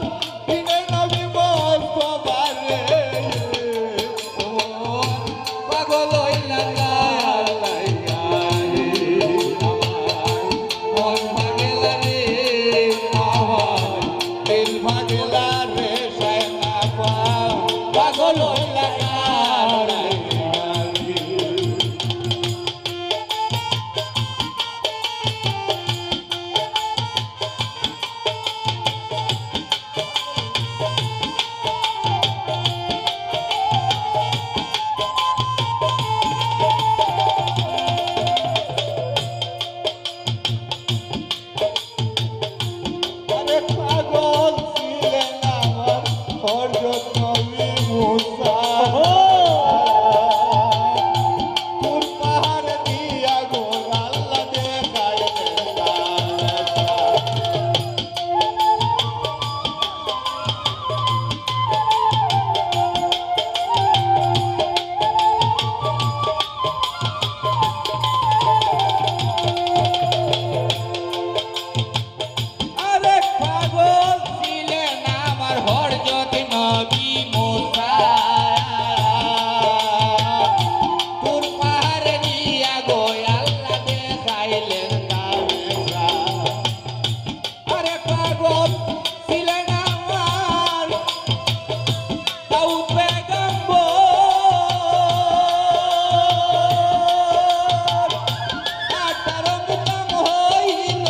দিনে নবী মোস্তফারে। পাগল হইলা লাইয়া মন ভাগেলা রে আমার, দিল ভাগেলা রে সায়না পা। পাগল হইলা পাগল ছিলেন আমার হযরত নবী মুসা। তুর পাহাড় দিয়া গোল আল্লাহ দেখাইলেন তার। আরে পাগল ছিলেন আমার হযরত নবী মুসা। তুর পাহাড় দিয়া গোল আল্লাহ দেখাইলেন তার। আরে পাগল ছিলেন আমার দাউদ পেগম্বর। 18 মুকাম হইল,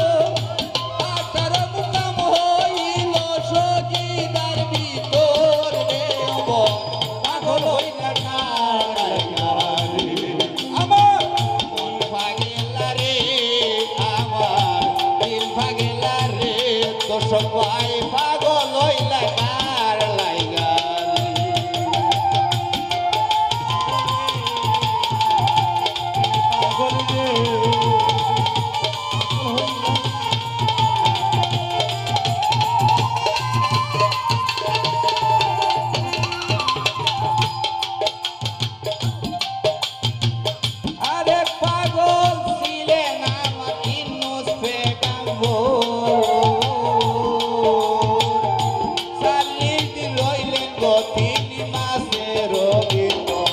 18 মুকাম হইল সজিদার ভিতর রে। পাগল হইলা আমার দিল ভাগেলা রে, আমার দিল ভাগেলা রে। দর্শক ভাই পাগল হইলা কার লাইগা পাগল রে। আরে পাগল ছিলেন আমার ইউনূস পেগম্বর। চাল্লিশ দিন রইলেন গো 3 মাসের ভিতর।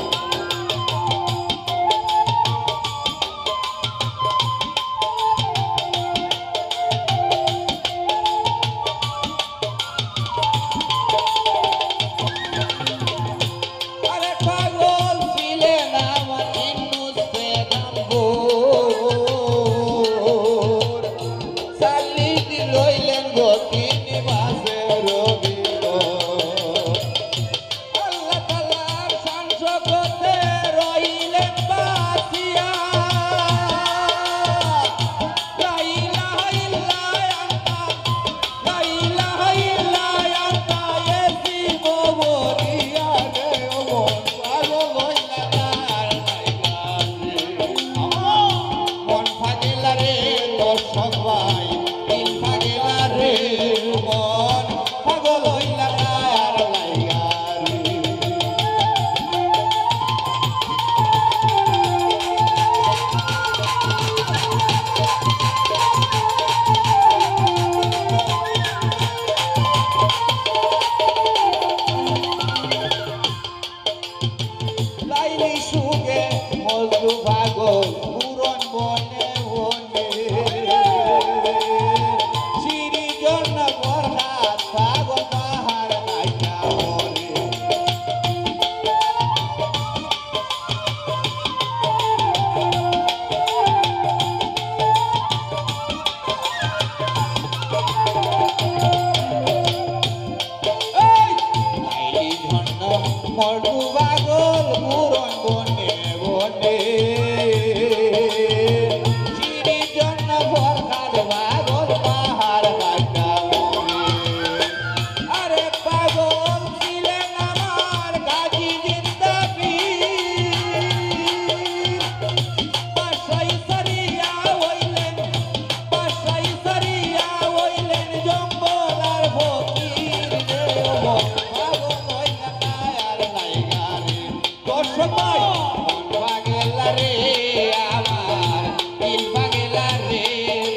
আরে পাগল ছিলেন আমার ইউনূস পেগম্বর। 40 দিন রইলেন গো 3 মাসের ভিতর। আল্লাহ তাআলার শান শকতে রইলেন মরু পাগল পুরন বনে বনে চিনির জন্য বরকার পাগল পাহাড় কাটা আরে পাগল ছিলেন আমার গাজী জিন্দাবি বাসাই সারিয়া হইলেন জম্বলার ফকির পাগল হইলা কায়ার লাইগারে দর্শক ভাই মন পাগেলা রে আমার দিল পাগেলা রে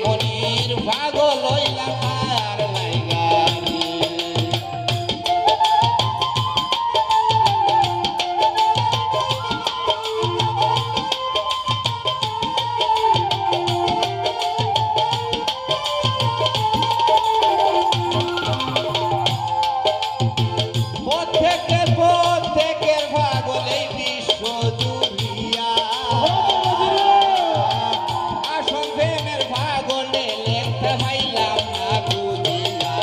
মনির পাগল হইলা কায়ার লাইগারে প্রত্যেকের পাগল এই বিশ্ব জুড়িয়া আসল প্রেমের পাগলে লেখতে পাইলাম না বুঝিয়া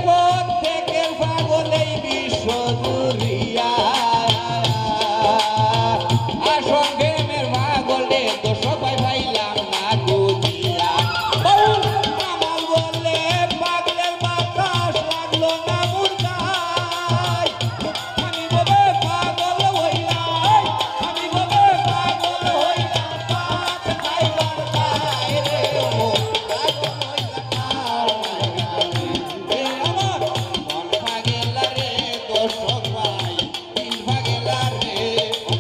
প্রত্যেকের পাগল এই বিশ্ব জুড়িয়া আসল প্রেমের পাগলে তো সবাই পাইলাম না বুঝিয়া আমার বললে পাগলের বাতাস লাগলো না মুরগায় আমি বলে পাগল হইলাম আমি বলে পাগল হইলাম পাত খাইবার খাই রে ও পাগল হইলা দর্শক ভাই দিল ভাগেলা রে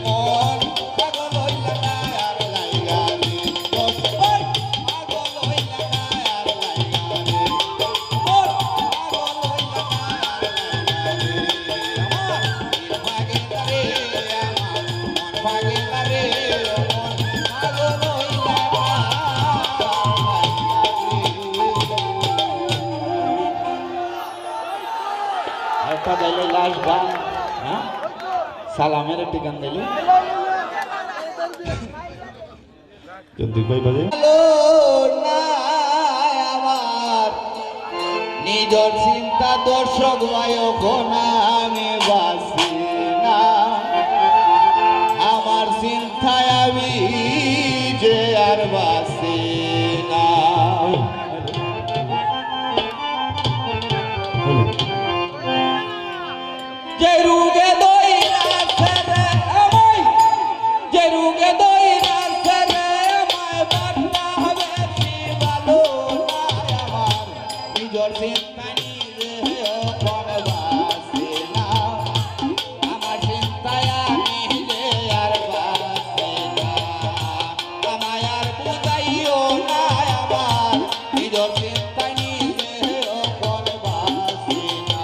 মন পাগল হইলা কায়ার লাইগা রে দর্শক ভাই পাগল হইলা কায়ার লাইগা রে মন পাগল হইলা কায়ার লাইগা রে আমার দিল ভাগেলা রে আমার মন ভাগেলা রে মন পাগল হইলা একটা গাইলে লাশ গান হ্যাঁ সালামের একটি গান গাইলে যদি ভাই বাজে আমার নিজের চিন্তা দর্শক ভাই আমি বাসি না আমার চিন্তায় আমি যে আর বাসি না যে রুগে দই রাখছে রে আমায় যে রুগে দই রাখছে রে আমায় বাটনা হবে ভালো না আমার নিজের চিন্তা নিজে কোন বাসে না আমার চিন্তায় আমি যে আর বাসে না আমায় আর বুঝাইও না আমার নিজের চিন্তা নিজে কোন বাসে না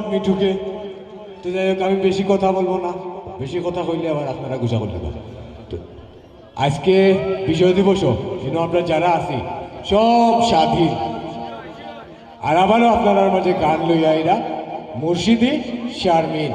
আদমি ঠুকে। তো যাই হোক, আমি বেশি কথা বলবো না, বেশি কথা কইলে আবার আপনারা গুছা করলে তো আজকে বিজয় দিবস, কিন্তু আমরা যারা আছি সব স্বাধীন। আর আবারও আপনার মাঝে গান লইয়া এরা মুর্শিদি শারমিন।